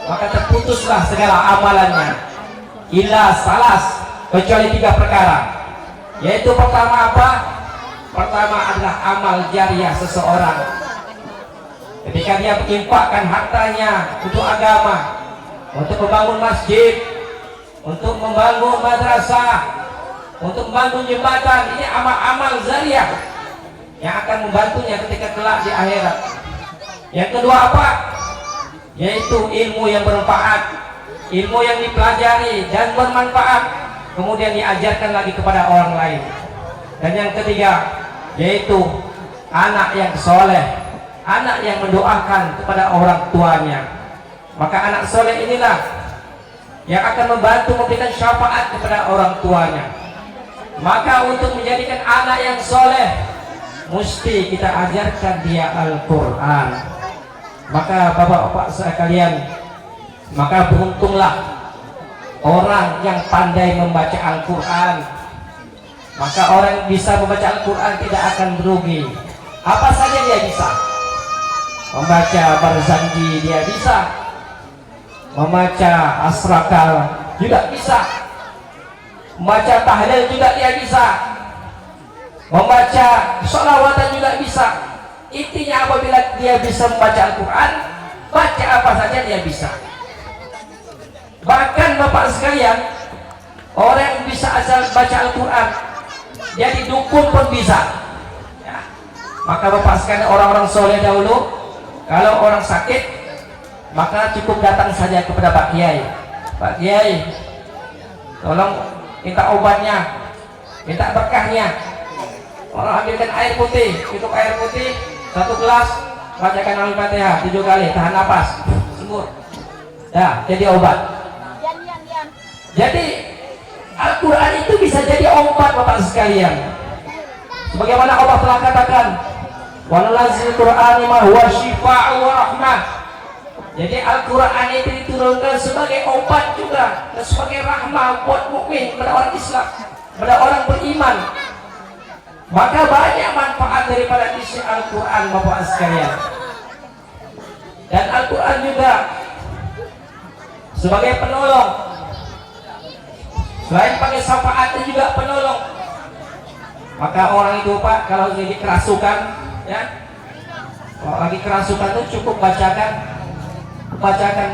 maka terputuslah segala amalannya. Illa salas, kecuali 3 perkara. Yaitu pertama apa? Pertama adalah amal jariah seseorang. Ketika dia menginfakkan hartanya untuk agama, untuk membangun masjid, untuk membangun madrasah, untuk membangun jembatan, ini amal-amal jariah yang akan membantunya ketika kelak di akhirat. Yang kedua apa? Yaitu ilmu yang bermanfaat, ilmu yang dipelajari dan bermanfaat, kemudian diajarkan lagi kepada orang lain. Dan yang ketiga, yaitu anak yang soleh, anak yang mendoakan kepada orang tuanya. Maka anak soleh inilah yang akan membantu memberikan syafaat kepada orang tuanya. Maka untuk menjadikan anak yang soleh, mesti kita ajarkan dia Al-Quran. Maka bapak-bapak sekalian, maka beruntunglah orang yang pandai membaca Al-Quran. Maka orang yang bisa membaca Al-Quran tidak akan berugi. Apa saja dia bisa. Membaca Barzanji dia bisa, membaca Asrakal juga bisa, membaca tahlil juga dia bisa, membaca sholawatan juga bisa. Intinya apabila dia bisa membaca Al-Quran, baca apa saja dia bisa. Bahkan bapak sekalian, orang yang bisa asal baca Al-Quran jadi dukun pun bisa ya. Maka bapak sekalian, orang-orang soleh dahulu kalau orang sakit maka cukup datang saja kepada Pak Kiai. Pak Kiai, tolong minta obatnya, minta berkahnya. Orang ambilkan air putih, cukup air putih 1 gelas, bacakan Al-Fatihah 7 kali, tahan napas, sembuh. Ya, jadi obat. Jadi Al-Quran itu bisa jadi obat bapak sekalian. Sebagaimana Allah telah katakan, wa nunazzilu Qur'ana ma huwa syifaa'un wa rahmah. Jadi Al-Quran itu diturunkan sebagai obat juga dan sebagai rahmah buat mukmin, pada orang Islam, pada orang beriman. Maka banyak manfaat daripada isi Al-Quran bapak sekalian. Dan Al-Quran juga sebagai penolong. Selain pakai syafaatnya juga penolong. Maka orang itu pak kalau jadi kerasukan, ya, kalau lagi kerasukan itu cukup bacakan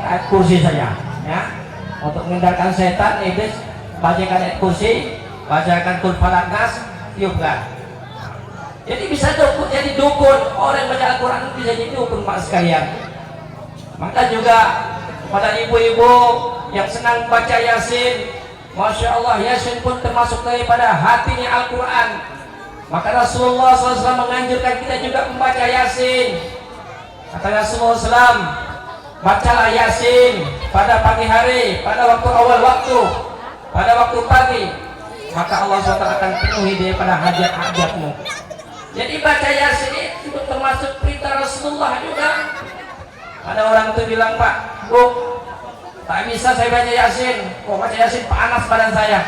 ayat kursi saja, ya, untuk menghindarkan setan, iblis. Bacakan ayat kursi, bacakan Qul Falaq Nas, tiupkan. Jadi bisa dukun, jadi dukun. Orang yang baca Al-Quran bisa jadi dukun pak sekalian. Maka juga pada ibu-ibu yang senang baca Yasin, Masya Allah, Yasin pun termasuk daripada hatinya Al-Quran. Maka Rasulullah SAW menganjurkan kita juga membaca Yasin. Kata Rasulullah SAW, bacalah Yasin pada pagi hari, pada waktu awal waktu, pada waktu pagi, maka Allah SWT akan penuhi daripada hajat-hajatmu. Jadi baca Yasin itu termasuk perintah Rasulullah juga. Ada orang itu bilang, Pak, Bu, tak bisa saya baca Yasin. Kok baca Yasin panas badan saya?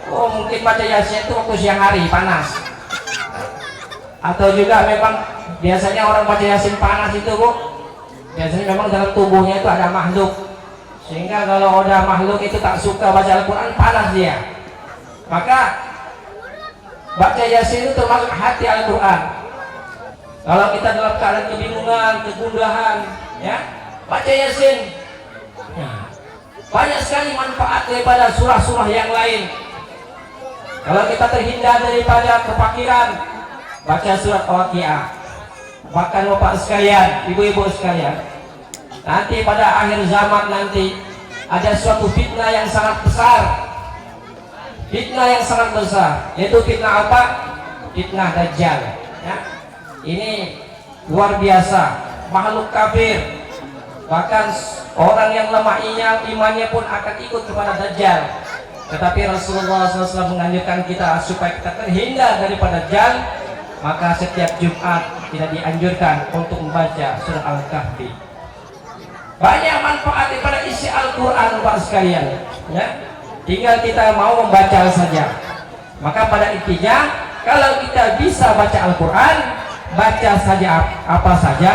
Oh, mungkin baca Yasin itu waktu siang hari panas. Atau juga memang biasanya orang baca Yasin panas itu, Bu, biasanya memang dalam tubuhnya itu ada makhluk. Sehingga kalau ada makhluk itu tak suka baca Al-Quran, panas dia. Maka baca Yasin itu termasuk hati Al-Quran. Kalau kita dalam keadaan kebingungan, kegundahan, ya, baca Yasin. Banyak sekali manfaat daripada surah-surah yang lain. Kalau kita terhindar daripada kefakiran, baca surat Waqiah. Bahkan bapak sekalian, ibu-ibu sekalian, nanti pada akhir zaman nanti ada suatu fitnah yang sangat besar. Fitnah yang sangat besar, yaitu fitnah apa? Fitnah Dajjal, ya. Ini luar biasa, makhluk kafir, bahkan orang yang lemah imannya pun akan ikut kepada Dajjal. Tetapi Rasulullah SAW menganjurkan kita supaya kita terhindar daripada Dajjal. Maka setiap Jumat tidak dianjurkan untuk membaca surah Al-Kahfi. Banyak manfaat daripada isi Al-Quran Bapak sekalian, ya. Tinggal kita mau membaca saja. Maka pada intinya, kalau kita bisa baca Al-Quran, baca saja apa saja,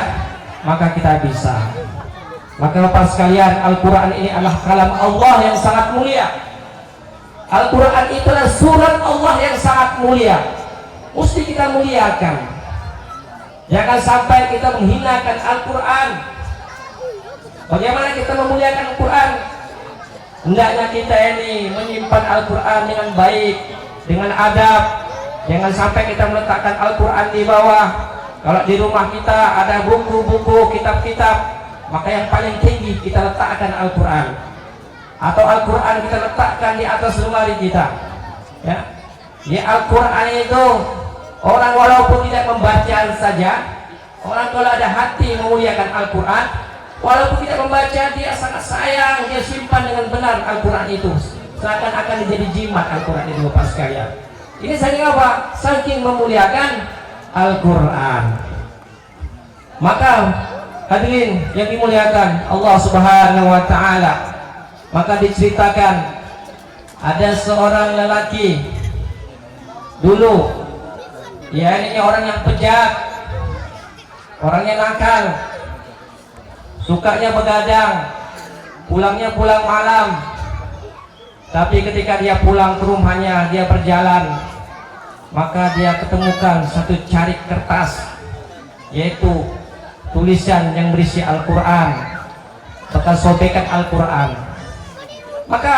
maka kita bisa. Maka Bapak sekalian, Al-Quran ini adalah kalam Allah yang sangat mulia. Al-Quran itu adalah surat Allah yang sangat mulia. Mesti kita muliakan. Jangan sampai kita menghinakan Al-Quran. Bagaimana kita memuliakan Al-Quran? Hendaknya kita ini menyimpan Al-Quran dengan baik, dengan adab. Jangan sampai kita meletakkan Al-Quran di bawah. Kalau di rumah kita ada buku-buku, kitab-kitab, maka yang paling tinggi kita letakkan Al-Quran. Atau Al-Quran kita letakkan di atas lemari kita. Ya, di Al-Quran itu orang walaupun tidak membaca saja, orang kalau ada hati memuliakan Al-Quran, walaupun tidak membaca, dia sangat sayang, dia simpan dengan benar Al-Quran itu. Seakan-akan menjadi jimat Al-Quran itu, Bapak sekalian. Ini saking apa? Saking memuliakan Al-Quran. Maka hadirin yang dimuliakan Allah Subhanahu wa Ta'ala, maka diceritakan ada seorang lelaki dulu, ya, ini orang yang bejat, orangnya nakal, sukanya begadang, pulangnya pulang malam. Tapi ketika dia pulang ke rumahnya, dia berjalan, maka dia ketemukan satu carik kertas, yaitu tulisan yang berisi Al-Quran, bekas sobekan Al-Quran. Maka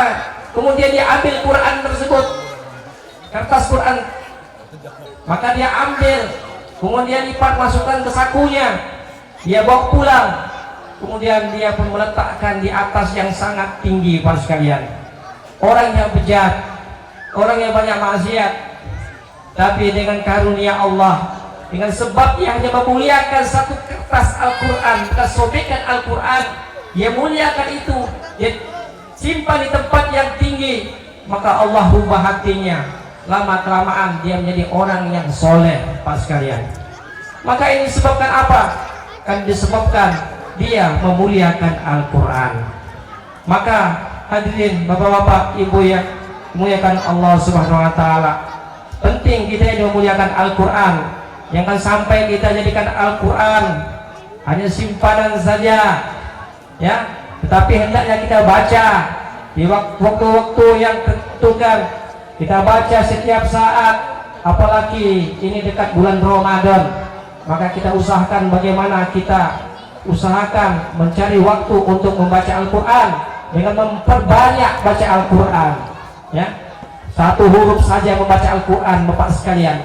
kemudian dia ambil Quran tersebut, kertas Quran, maka dia ambil, kemudian lipat, masukkan ke sakunya, dia bawa pulang. Kemudian dia pun meletakkan di atas yang sangat tinggi, Bapak sekalian. Orang yang bejat, orang yang banyak maksiat, tapi dengan karunia Allah, dengan sebab yang dia memuliakan satu kertas Al-Quran, bekas sobekan Al-Quran, dia muliakan itu, dia simpan di tempat yang tinggi, maka Allah rubah hatinya. Lama kelamaan dia menjadi orang yang soleh, Pak sekalian. Maka ini disebabkan apa? Kan disebabkan dia memuliakan Al-Quran. Maka hadirin bapak-bapak, ibu yang memuliakan Allah Subhanahu wa Ta'ala, penting kita ini memuliakan Al-Quran. Jangan sampai kita jadikan Al-Quran hanya simpanan saja, ya, tetapi hendaknya kita baca di waktu-waktu yang tentukan. Kita baca setiap saat, apalagi ini dekat bulan Ramadan, maka kita usahakan bagaimana kita usahakan mencari waktu untuk membaca Al-Quran dengan memperbanyak baca Al-Quran, ya. Satu huruf saja membaca Al-Quran, Bapak sekalian,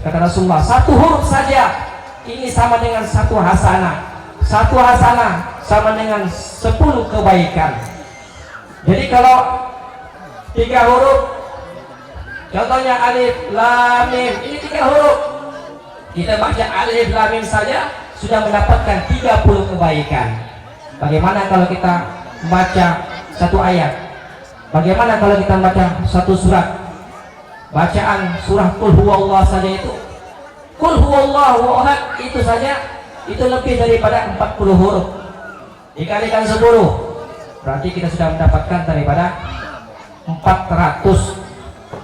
kata Rasulullah, satu huruf saja ini sama dengan satu hasanah. Satu hasanah sama dengan 10 kebaikan. Jadi kalau 3 huruf, contohnya alif lam mim, ini 3 huruf, kita baca alif lam mim saja sudah mendapatkan 30 kebaikan. Bagaimana kalau kita membaca satu ayat? Bagaimana kalau kita membaca satu surat? Bacaan surah Qul Huwallahu saja itu, Qul Huwallahu ahad, itu saja itu lebih daripada 40 huruf. Dikalikan 10, berarti kita sudah mendapatkan daripada 400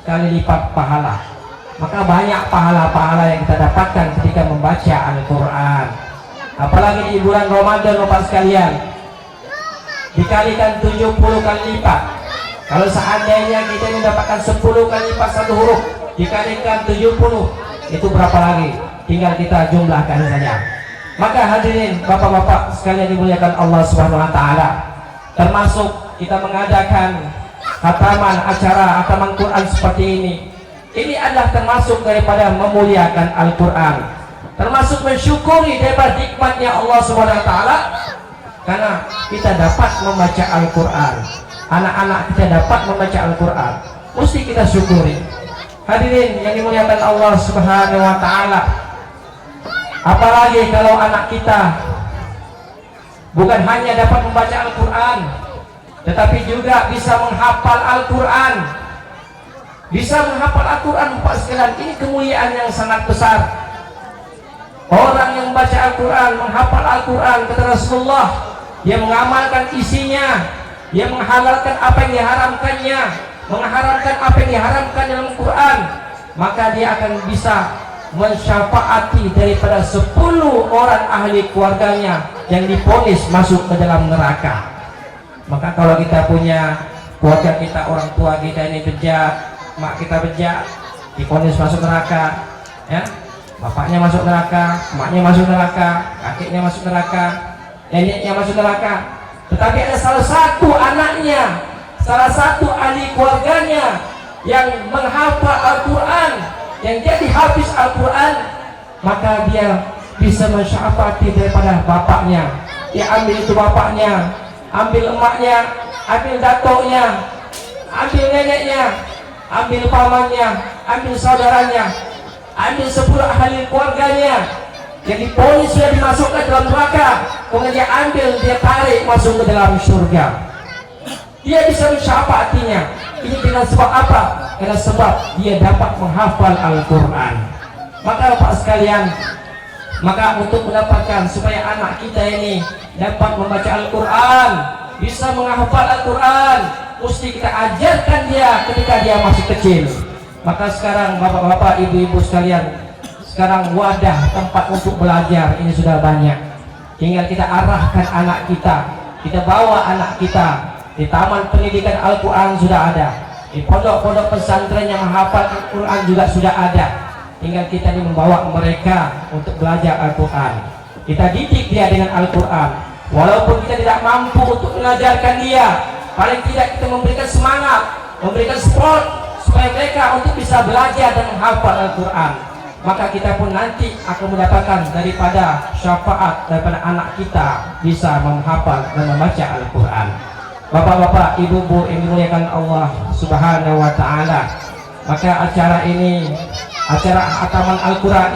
kali lipat pahala. Maka banyak pahala-pahala yang kita dapatkan ketika membaca Al-Quran. Apalagi di bulan Ramadan, Bapak sekalian, dikalikan 70 kali lipat. Kalau seandainya kita mendapatkan 10 kali lipat satu huruf, dikalikan 70, itu berapa lagi? Tinggal kita jumlahkan saja. Maka hadirin bapak-bapak sekalian dimuliakan Allah Subhanahu wa Ta'ala, termasuk kita mengadakan khataman, acara khataman Quran seperti ini. Ini adalah termasuk daripada memuliakan Al-Quran, termasuk mensyukuri daripada nikmatnya Allah Subhanahu wa Ta'ala, karena kita dapat membaca Al-Quran, anak-anak kita dapat membaca Al-Quran, mesti kita syukuri. Hadirin yang dimuliakan Allah Subhanahu wa Ta'ala, apalagi kalau anak kita bukan hanya dapat membaca Al-Quran, tetapi juga bisa menghafal Al-Quran. Bisa menghafal Al-Quran, Bapak sekalian, ini kemuliaan yang sangat besar. Orang yang membaca Al-Quran, menghafal Al-Quran, kata Rasulullah, dia mengamalkan isinya, dia menghalalkan apa yang diharamkannya, mengharamkan apa yang diharamkan dalam Quran, maka dia akan bisa mensyafaati daripada 10 orang ahli keluarganya yang divonis masuk ke dalam neraka. Maka kalau kita punya keluarga kita, orang tua kita ini bejat, mak kita bejat, divonis masuk neraka, ya, bapaknya masuk neraka, emaknya masuk neraka, kakeknya masuk neraka, neneknya masuk neraka. Tetapi ada salah satu anaknya, salah satu ahli keluarganya yang menghafal Al-Quran, yang jadi hafiz Al-Quran, maka dia bisa mensyafaati daripada bapaknya. Dia ambil itu bapaknya, ambil emaknya, ambil datuknya, ambil neneknya, ambil pamannya, ambil saudaranya, ambil 10 ahli keluarganya. Jadi polis sudah dimasukkan dalam neraka, kemudian dia ambil, dia tarik masuk ke dalam surga. Dia bisa mensyafaatinya. Ini dengan sebab apa? Karena sebab dia dapat menghafal Al-Quran. Maka Bapak sekalian, maka untuk mendapatkan supaya anak kita ini dapat membaca Al-Quran, bisa menghafal Al-Quran, mesti kita ajarkan dia ketika dia masih kecil. Maka sekarang bapak-bapak, ibu-ibu sekalian, sekarang wadah tempat untuk belajar ini sudah banyak. Tinggal kita arahkan anak kita bawa anak kita di taman pendidikan Al-Quran sudah ada, di pondok-pondok pesantren yang menghafal Al-Quran juga sudah ada. Tinggal kita ini membawa mereka untuk belajar Al-Quran. Kita didik dia dengan Al-Quran. Walaupun kita tidak mampu untuk mengajarkan dia, paling tidak kita memberikan semangat, memberikan support supaya mereka untuk bisa belajar dan menghafal Al-Quran. Maka kita pun nanti akan mendapatkan daripada syafaat daripada anak kita bisa menghafal dan membaca Al-Quran. Bapak-bapak, ibu-ibu yang dimuliakan Allah Subhanahu wa Ta'ala, maka acara ini, acara khataman Al-Quran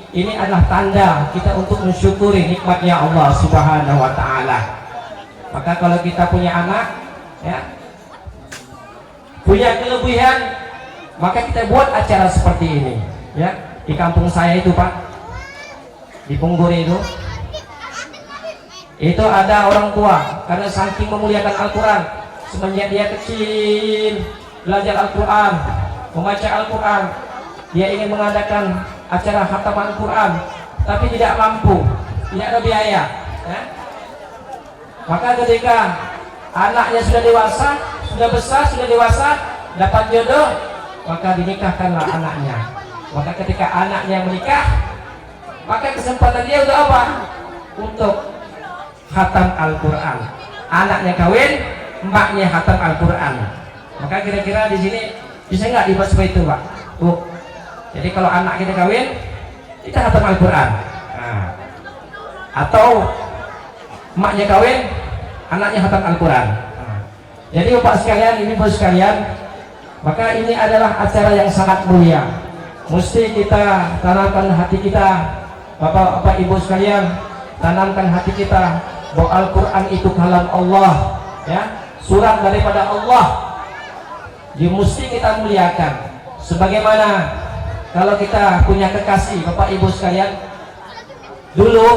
ini adalah tanda kita untuk mensyukuri nikmatnya Allah Subhanahu wa Ta'ala. Maka kalau kita punya anak, ya, punya kelebihan, maka kita buat acara seperti ini. Ya, di kampung saya itu Pak, di Pungguri itu ada orang tua, karena saking memuliakan Al-Quran, semenjak dia kecil belajar Al-Quran, membaca Al-Quran, dia ingin mengadakan acara khataman Al-Quran, tapi tidak mampu, tidak ada biaya, ya. Maka ketika anaknya sudah dewasa, sudah besar, sudah dewasa, dapat jodoh, maka dinikahkanlah anaknya. Maka ketika anaknya menikah, maka kesempatan dia untuk apa? Untuk khatam Al-Quran. Anaknya kawin, mbaknya khatam Al-Quran. Maka kira-kira di sini bisa nggak dibuat seperti itu, Pak? Bu. Jadi kalau anak kita kawin, kita khatam Al-Quran. Nah. Atau mbaknya kawin, anaknya khatam Al-Quran. Nah. Jadi Bapak sekalian, ibu sekalian, maka ini adalah acara yang sangat mulia. Mesti kita tanamkan hati kita, bapak-bapak, ibu sekalian, tanamkan hati kita bahwa Al-Quran itu kalam Allah, ya, surat daripada Allah. Dia mesti kita muliakan. Sebagaimana kalau kita punya kekasih, bapak ibu sekalian, dulu,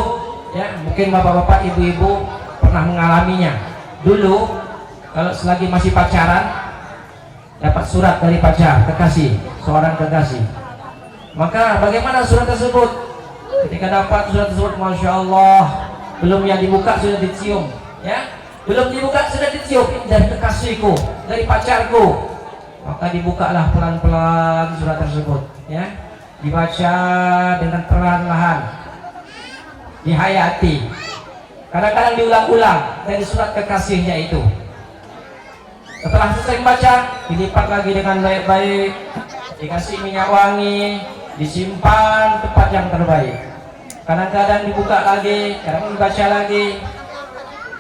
ya, mungkin bapak-bapak, ibu-ibu pernah mengalaminya. Dulu, kalau selagi masih pacaran, dapat surat dari pacar, kekasih, seorang kekasih. Maka bagaimana surat tersebut? Ketika dapat surat tersebut, Masya Allah, belum yang dibuka sudah dicium, ya, belum dibuka sudah dicium, ini dari kekasihku, dari pacarku. Maka dibukalah pelan-pelan surat tersebut, ya, dibaca dengan perlahan-lahan, dihayati. Kadang-kadang diulang-ulang dari surat kekasihnya itu. Setelah selesai membaca, dilipat lagi dengan baik-baik, dikasih minyak wangi, disimpan tempat yang terbaik. Kadang-kadang dibuka lagi, kadang dibaca lagi.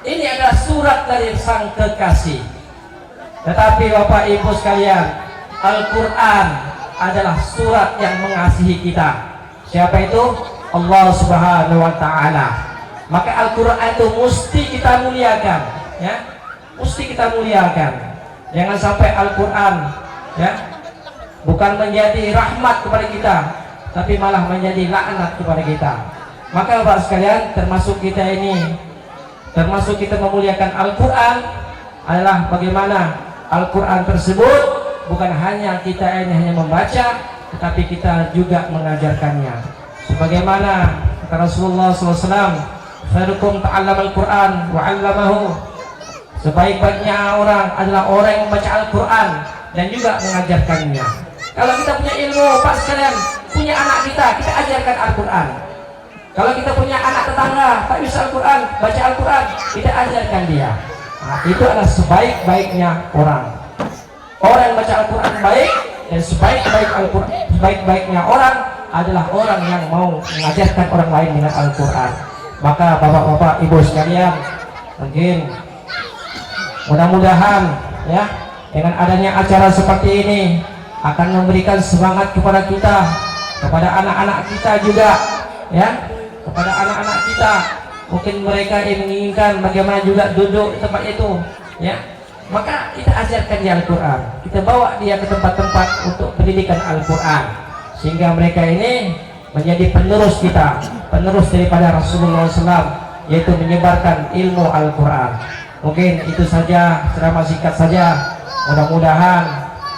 Ini adalah surat dari sang kekasih. Tetapi Bapak Ibu sekalian, Al-Quran adalah surat yang mengasihi kita. Siapa itu? Allah Subhanahu wa Ta'ala. Maka Al-Quran itu mesti kita muliakan, ya, mesti kita muliakan. Jangan sampai Al-Quran, ya, bukan menjadi rahmat kepada kita, tapi malah menjadi laknat kepada kita. Maka Bapak sekalian, termasuk kita ini, termasuk kita memuliakan Al-Quran adalah bagaimana Al-Quran tersebut bukan hanya kita ini hanya membaca, tetapi kita juga mengajarkannya. Sebagaimana kata Rasulullah SAW, khairukum ta'allamal Qur'an wa 'allamahu. Sebaik-baiknya orang adalah orang yang membaca Al-Quran dan juga mengajarkannya. Kalau kita punya ilmu, Pak sekalian, punya anak kita ajarkan Al-Quran. Kalau kita punya anak tetangga, tak bisa Al-Quran, baca Al-Quran, kita ajarkan dia. Nah, itu adalah sebaik-baiknya orang. Orang yang baca Al-Quran baik, dan sebaik-baiknya orang adalah orang yang mau mengajarkan orang lain dengan Al-Quran. Maka bapak-bapak, ibu sekalian, mungkin mudah-mudahan ya dengan adanya acara seperti ini akan memberikan semangat kepada kita, kepada anak-anak kita juga, ya, kepada anak-anak kita. Mungkin mereka yang menginginkan bagaimana juga duduk di tempat itu, ya. Maka kita ajarkan dia Al-Quran, kita bawa dia ke tempat-tempat untuk pendidikan Al-Quran, sehingga mereka ini menjadi penerus kita, penerus daripada Rasulullah SAW, yaitu menyebarkan ilmu Al-Quran. Mungkin itu saja, ceramah singkat saja. Mudah-mudahan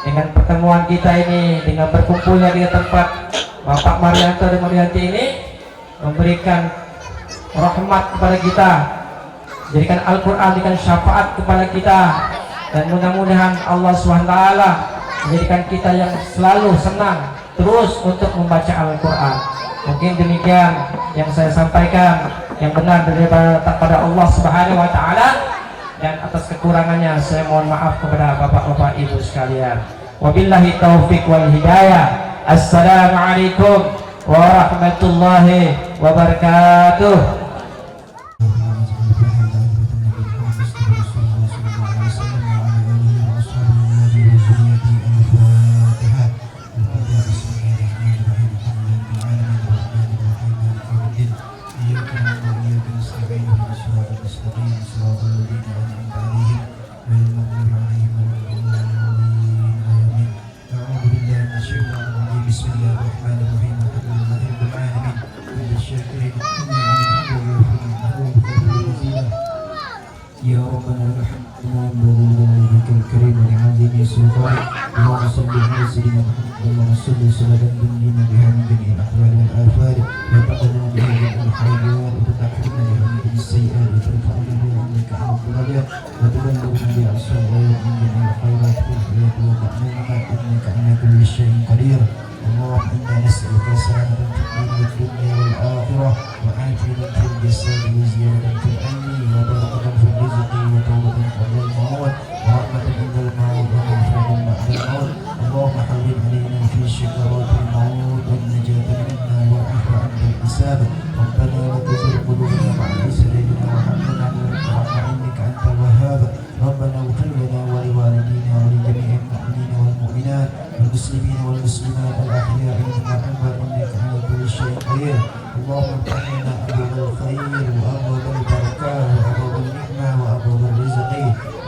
dengan pertemuan kita ini, dengan berkumpulnya di tempat Bapak Marianto dan Marianti ini, memberikan rahmat kepada kita, jadikan Al-Quran dengan syafaat kepada kita, dan mudah-mudahan Allah SWT menjadikan kita yang selalu senang terus untuk membaca Al-Quran. Mungkin demikian yang saya sampaikan, yang benar daripada Allah Subhanahu wa Ta'ala, dan atas kekurangannya saya mohon maaf kepada bapak-bapak ibu sekalian. Wabillahi taufiq wal hidayah. Assalamualaikum warahmatullahi wabarakatuh. يا ربنا الحمد لله بك الكريم ولعظيم سلطانك. اللهم صل على سيدنا محمد. اللهم صل صلاة تنجينا بها من جميع الاحوال والافات وتقبل بها من الحاجات وتتحفظنا بها من السيئات وترفعنا بها عندك على الدرجات وتبلغنا بها الصلوات من جميع الخيرات في الحياة وتأمينها انك على كل شيء قدير. اللهم انا نسالك سلامة في الدنيا والاخره وعافية في الجسد وزيادة في العلم وبركة في الرزق وتوبة قبل الموت ورحمة عند الموت ومغفرة بعد الموت. اللهم حبب علينا في شكرات الموت والنجاة منا والعفو عند الحساب. ربنا لا تزغ قلوبنا بعد إذ هديتنا وهب لنا من لدنك رحمة إنك أنت الوهاب. ربنا اغفر لنا ولوالدينا ولجميع المؤمنين والمؤمنات والمسلمين والمسلمات الأحياء منهم والأموات إنك على كل شيء قدير. اللهم افتح لنا أبواب الخير وأبواب البركة وأبواب النعمة وأبواب الرزق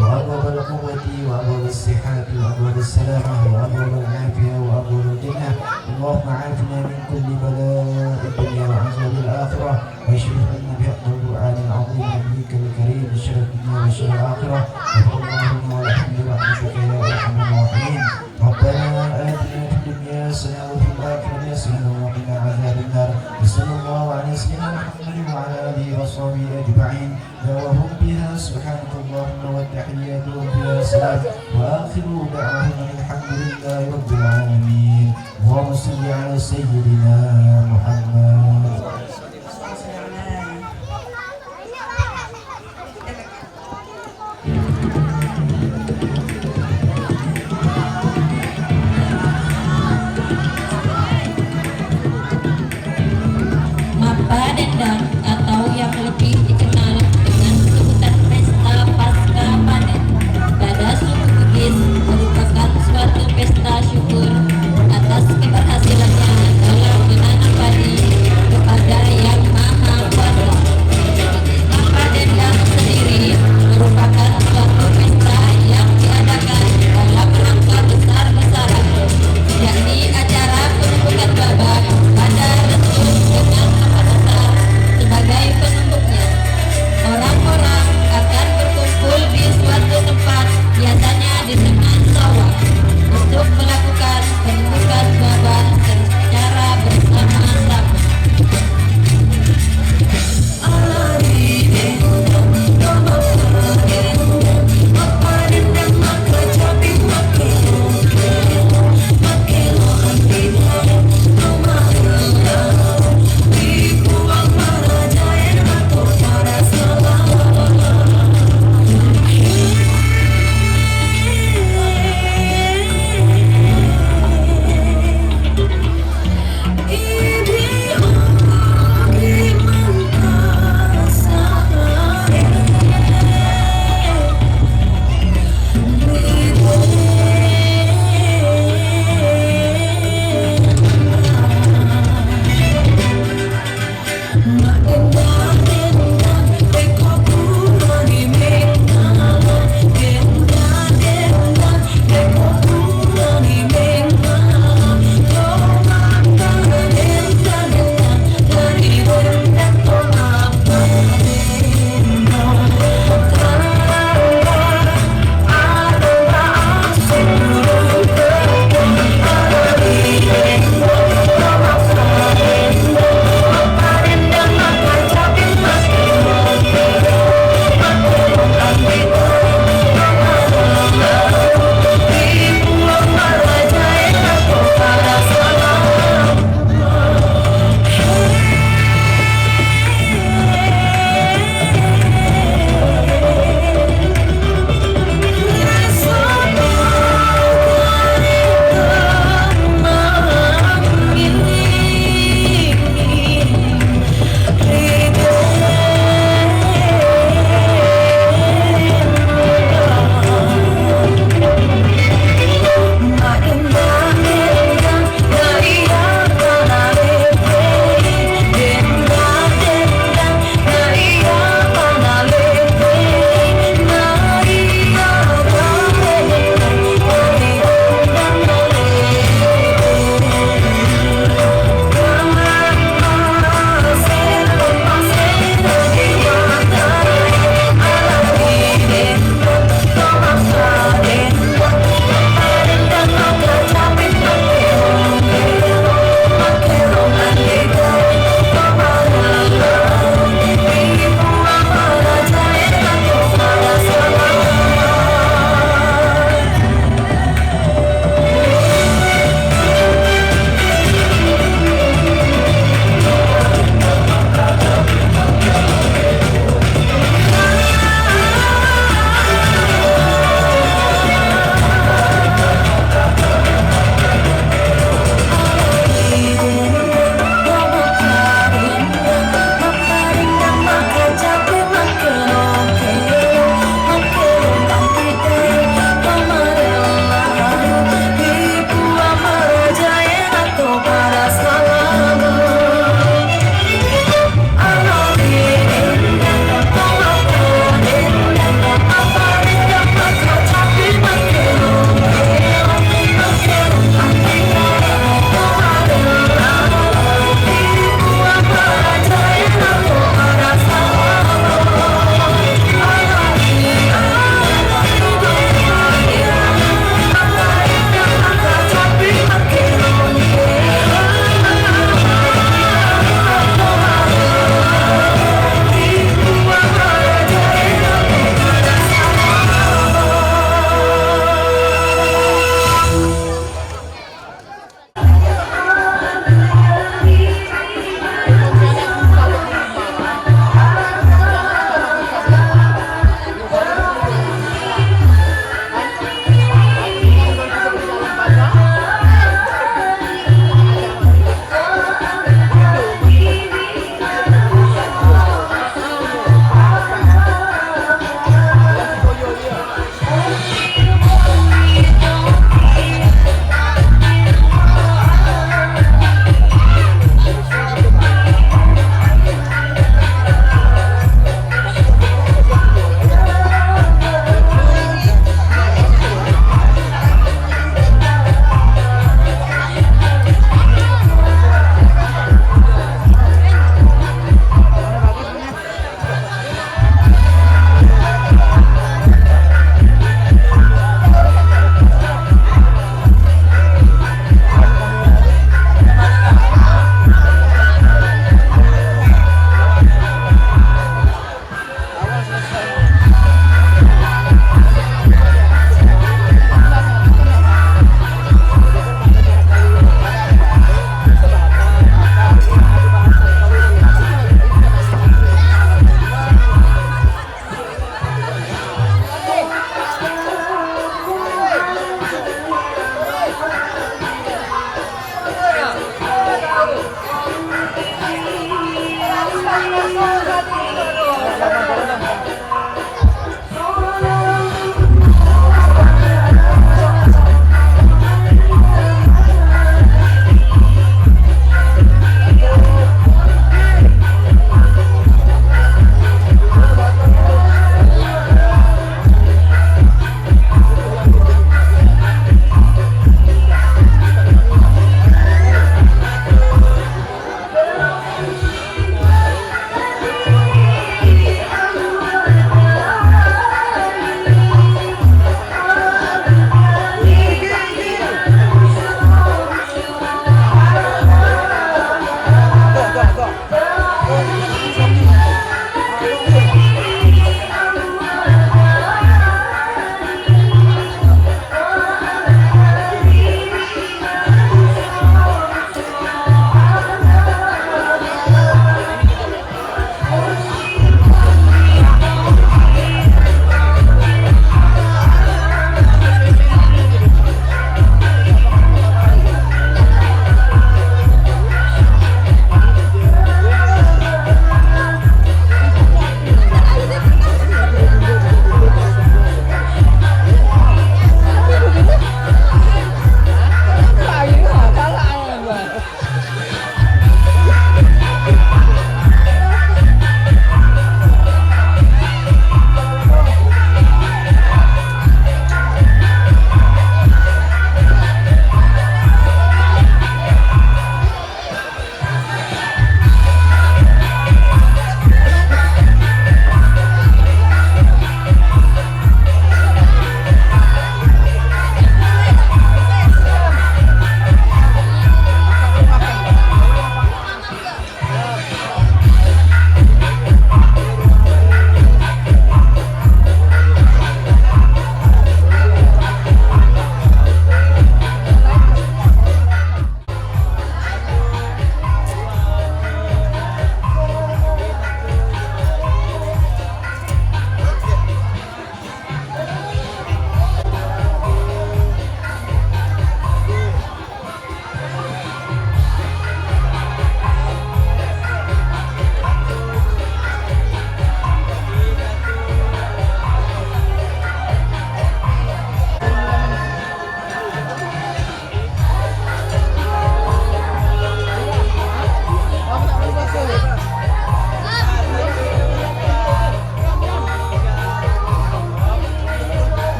وأبواب القوة وأبواب الصحة وأبواب السلامة وأبواب العافية وأبواب الجنة. اللهم عافنا من كل بلاء الدنيا وعذاب الآخرة واشفنا منا بحق القرآن العظيم نبيك الكريم بشر الدنيا وشر الآخرة. اللهم والحمد برحمتك يا أرحم الراحمين. ربنا آتنا في الدنيا حسنة وفي الآخرة حسنة وقنا عذاب النار. وصلى الله على سيدنا محمد وعلى آله وصحبه أجمعين. دعوهم بها سبحانك اللهم والتحيات وفيها سلام وآخر دعواهم الحمد لله رب العالمين. اللهم صل على سيدنا محمد. Mapa Dendang atau yang lebih dikenal dengan sebutan pesta pasca panen pada suku Bugis merupakan suatu pesta syukur atas keberhasilannya dalam menanam padi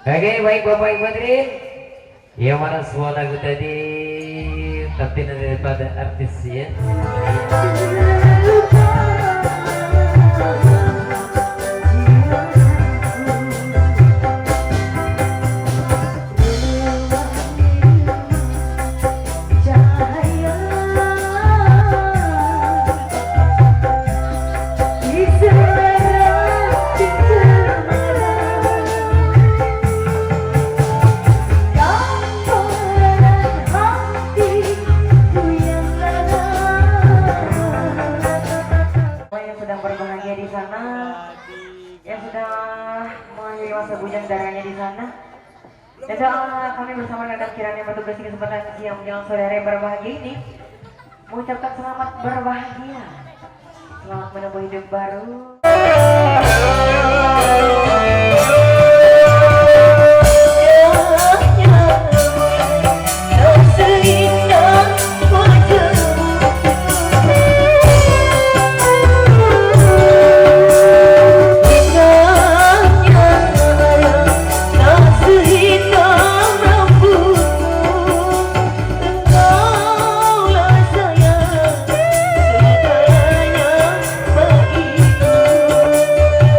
Oke, baik Bapak Ibu hadirin. Yang mana semua lagu tadi tampil daripada artis ya. Dan doa kami bersama rekan kiranya bertugas di kesempatan siang menjelang sore hari berbahagia ini mengucapkan selamat berbahagia, selamat menempuh hidup baru.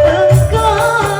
Engkau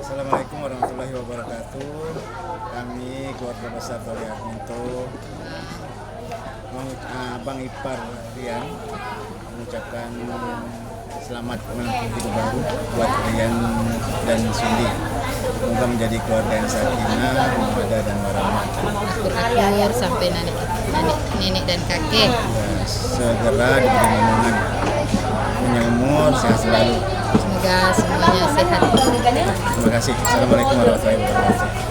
Assalamualaikum warahmatullahi wabarakatuh. Kami keluarga besar Tori Arminto, Bang Ipar Rian mengucapkan selamat menempuh hidup baru buat Rian dan Sundi. Semoga menjadi keluarga yang sakinah, mawaddah dan warahmah. Berakhir sampai nenek dan kakek. Segera diberi momongan, punya umur, sehat selalu. Semoga semuanya sehat. Terima kasih. Assalamualaikum warahmatullahi wabarakatuh.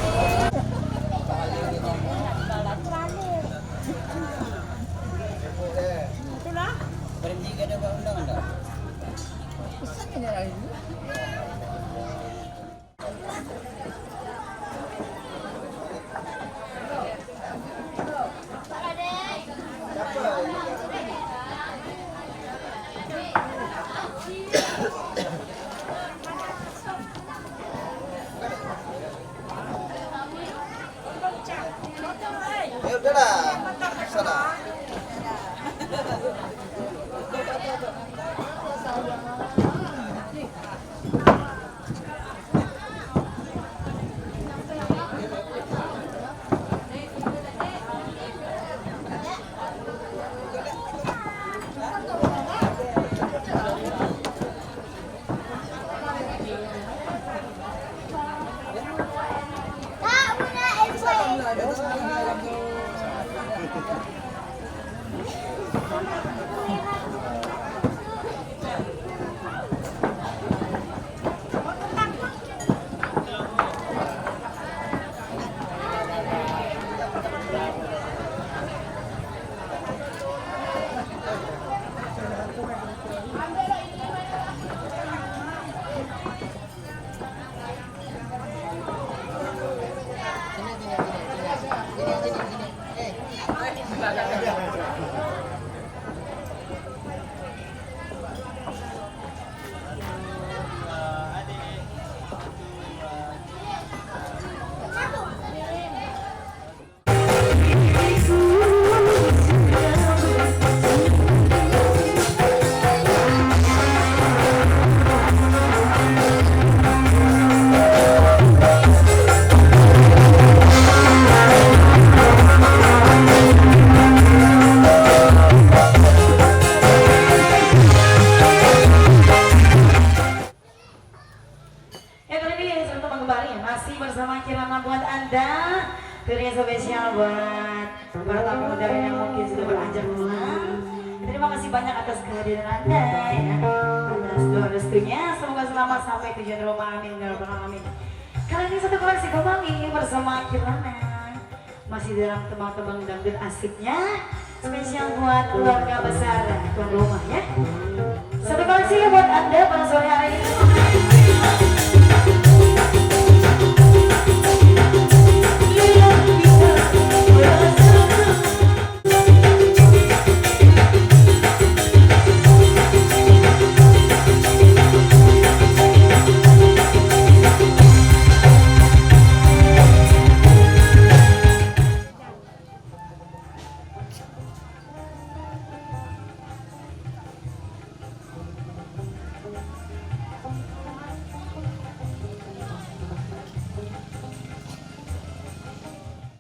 spesial buat para tamu undangan yang mungkin sudah beranjak pulang. Terima kasih banyak atas kehadiran Anda ya. Atas doa restunya, semoga selamat sampai tujuan rumah. Amin ya rabbal alamin. Kali ini satu koleksi Gomangi bersama Kirana masih dalam tembang-tembang dangdut asiknya, spesial buat keluarga besar tuan rumah ya. Satu koleksi buat Anda pada sore hari ini.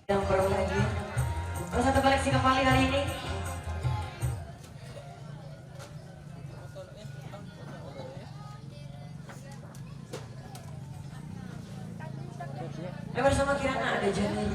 Yang baru lagi satu koleksi kembali hari ini. Bersama Kirana ada Jani.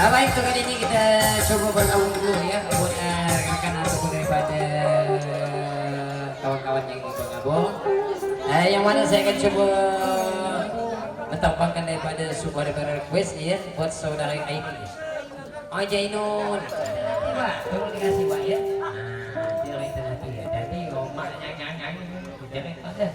Baik, untuk kali ini kita coba bergabung dulu ya buat rekan-rekan ataupun daripada kawan-kawan yang bergabung. Yang mana saya akan coba mentambahkan daripada sebuah request ya buat saudara Aini. Oh Jainun, Pak, tolong dikasih Pak ya. Dia lain nanti ya. Jadi Roma nyanyi jangan pada.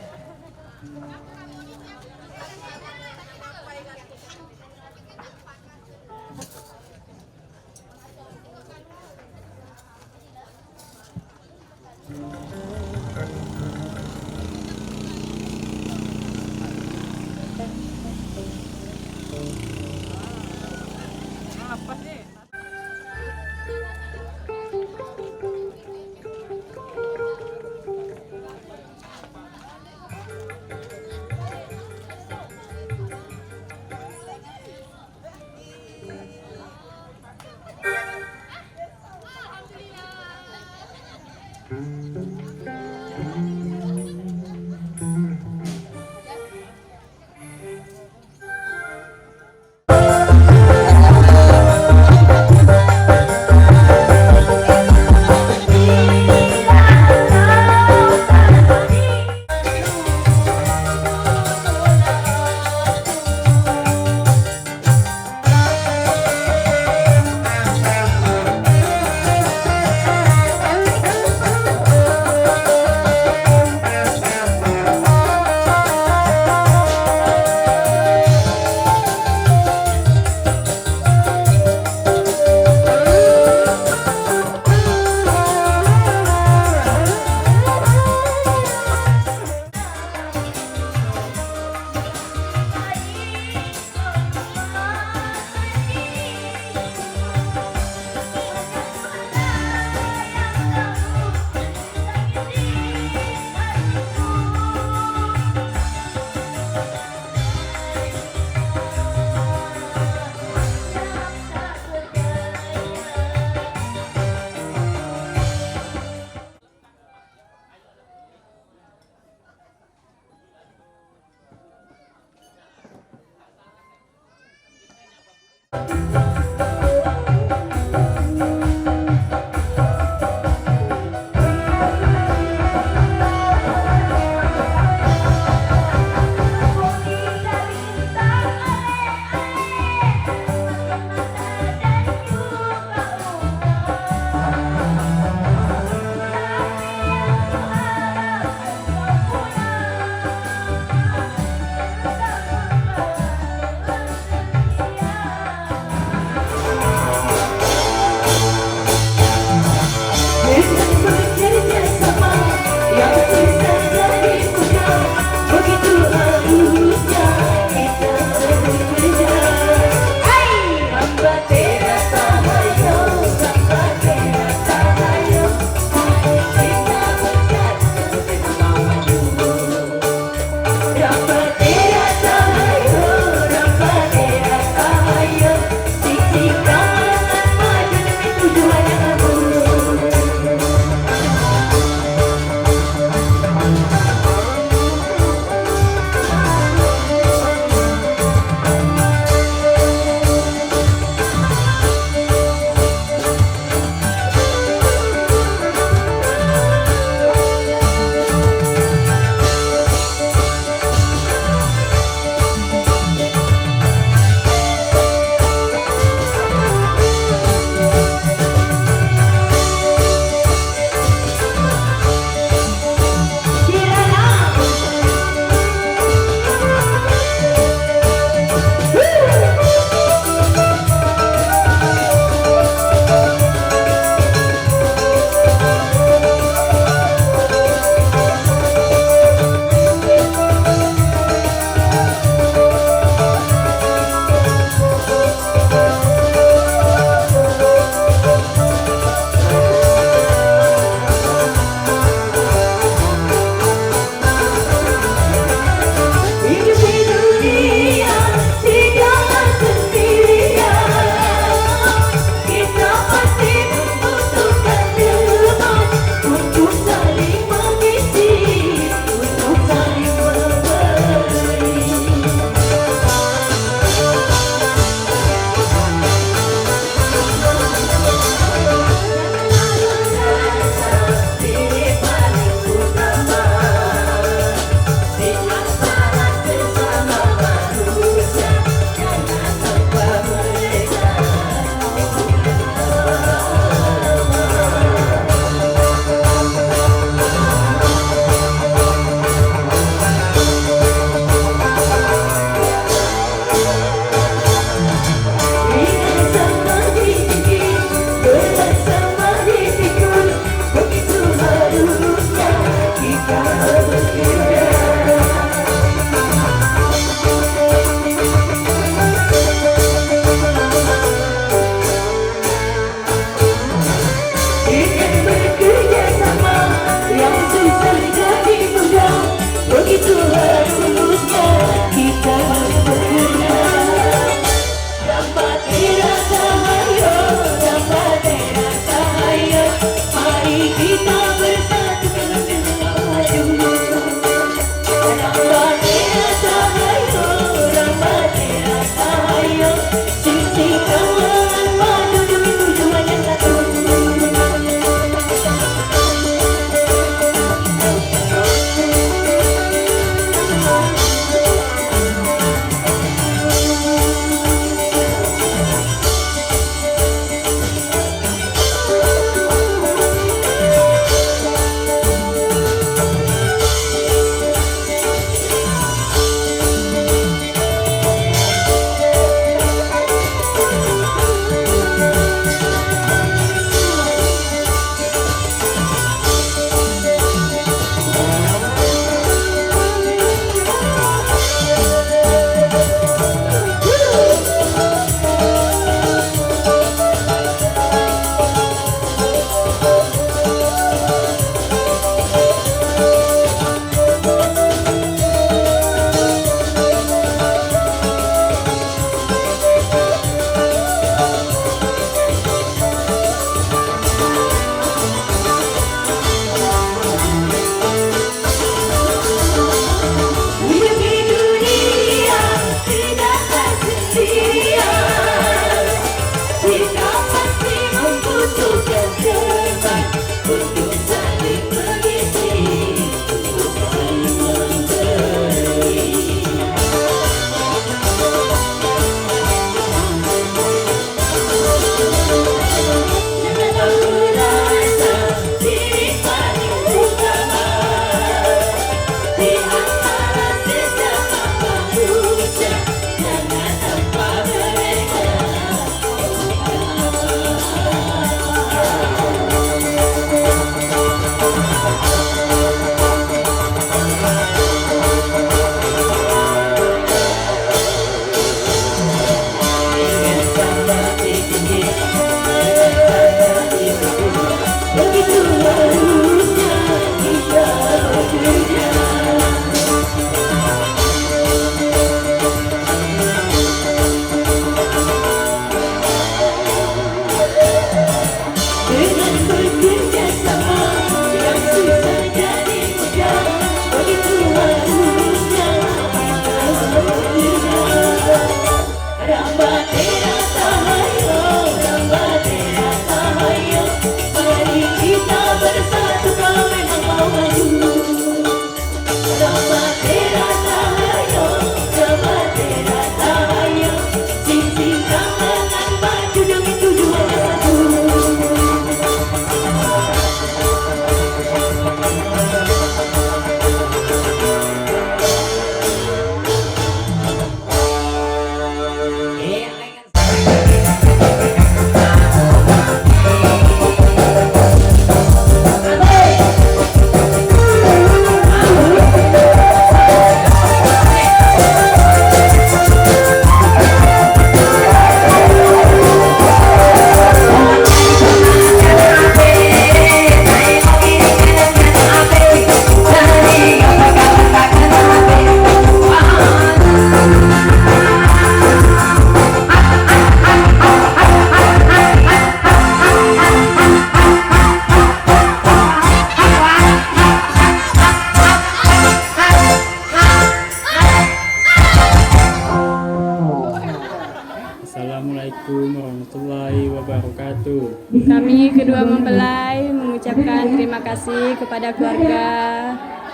wabarakatuh. Kami kedua mempelai mengucapkan terima kasih kepada keluarga,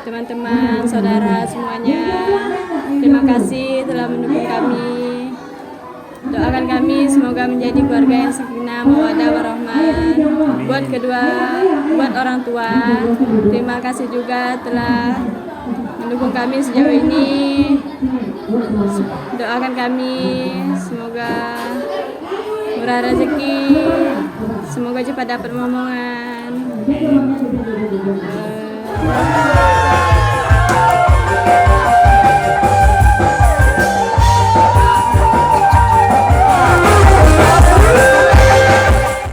teman-teman, saudara semuanya. Terima kasih telah mendukung kami. Doakan kami semoga menjadi keluarga yang sakinah, mawaddah, warahmah. Buat orang tua, terima kasih juga telah mendukung kami sejauh ini. Doakan kami semoga murah rezeki, semoga cepat dapat momongan.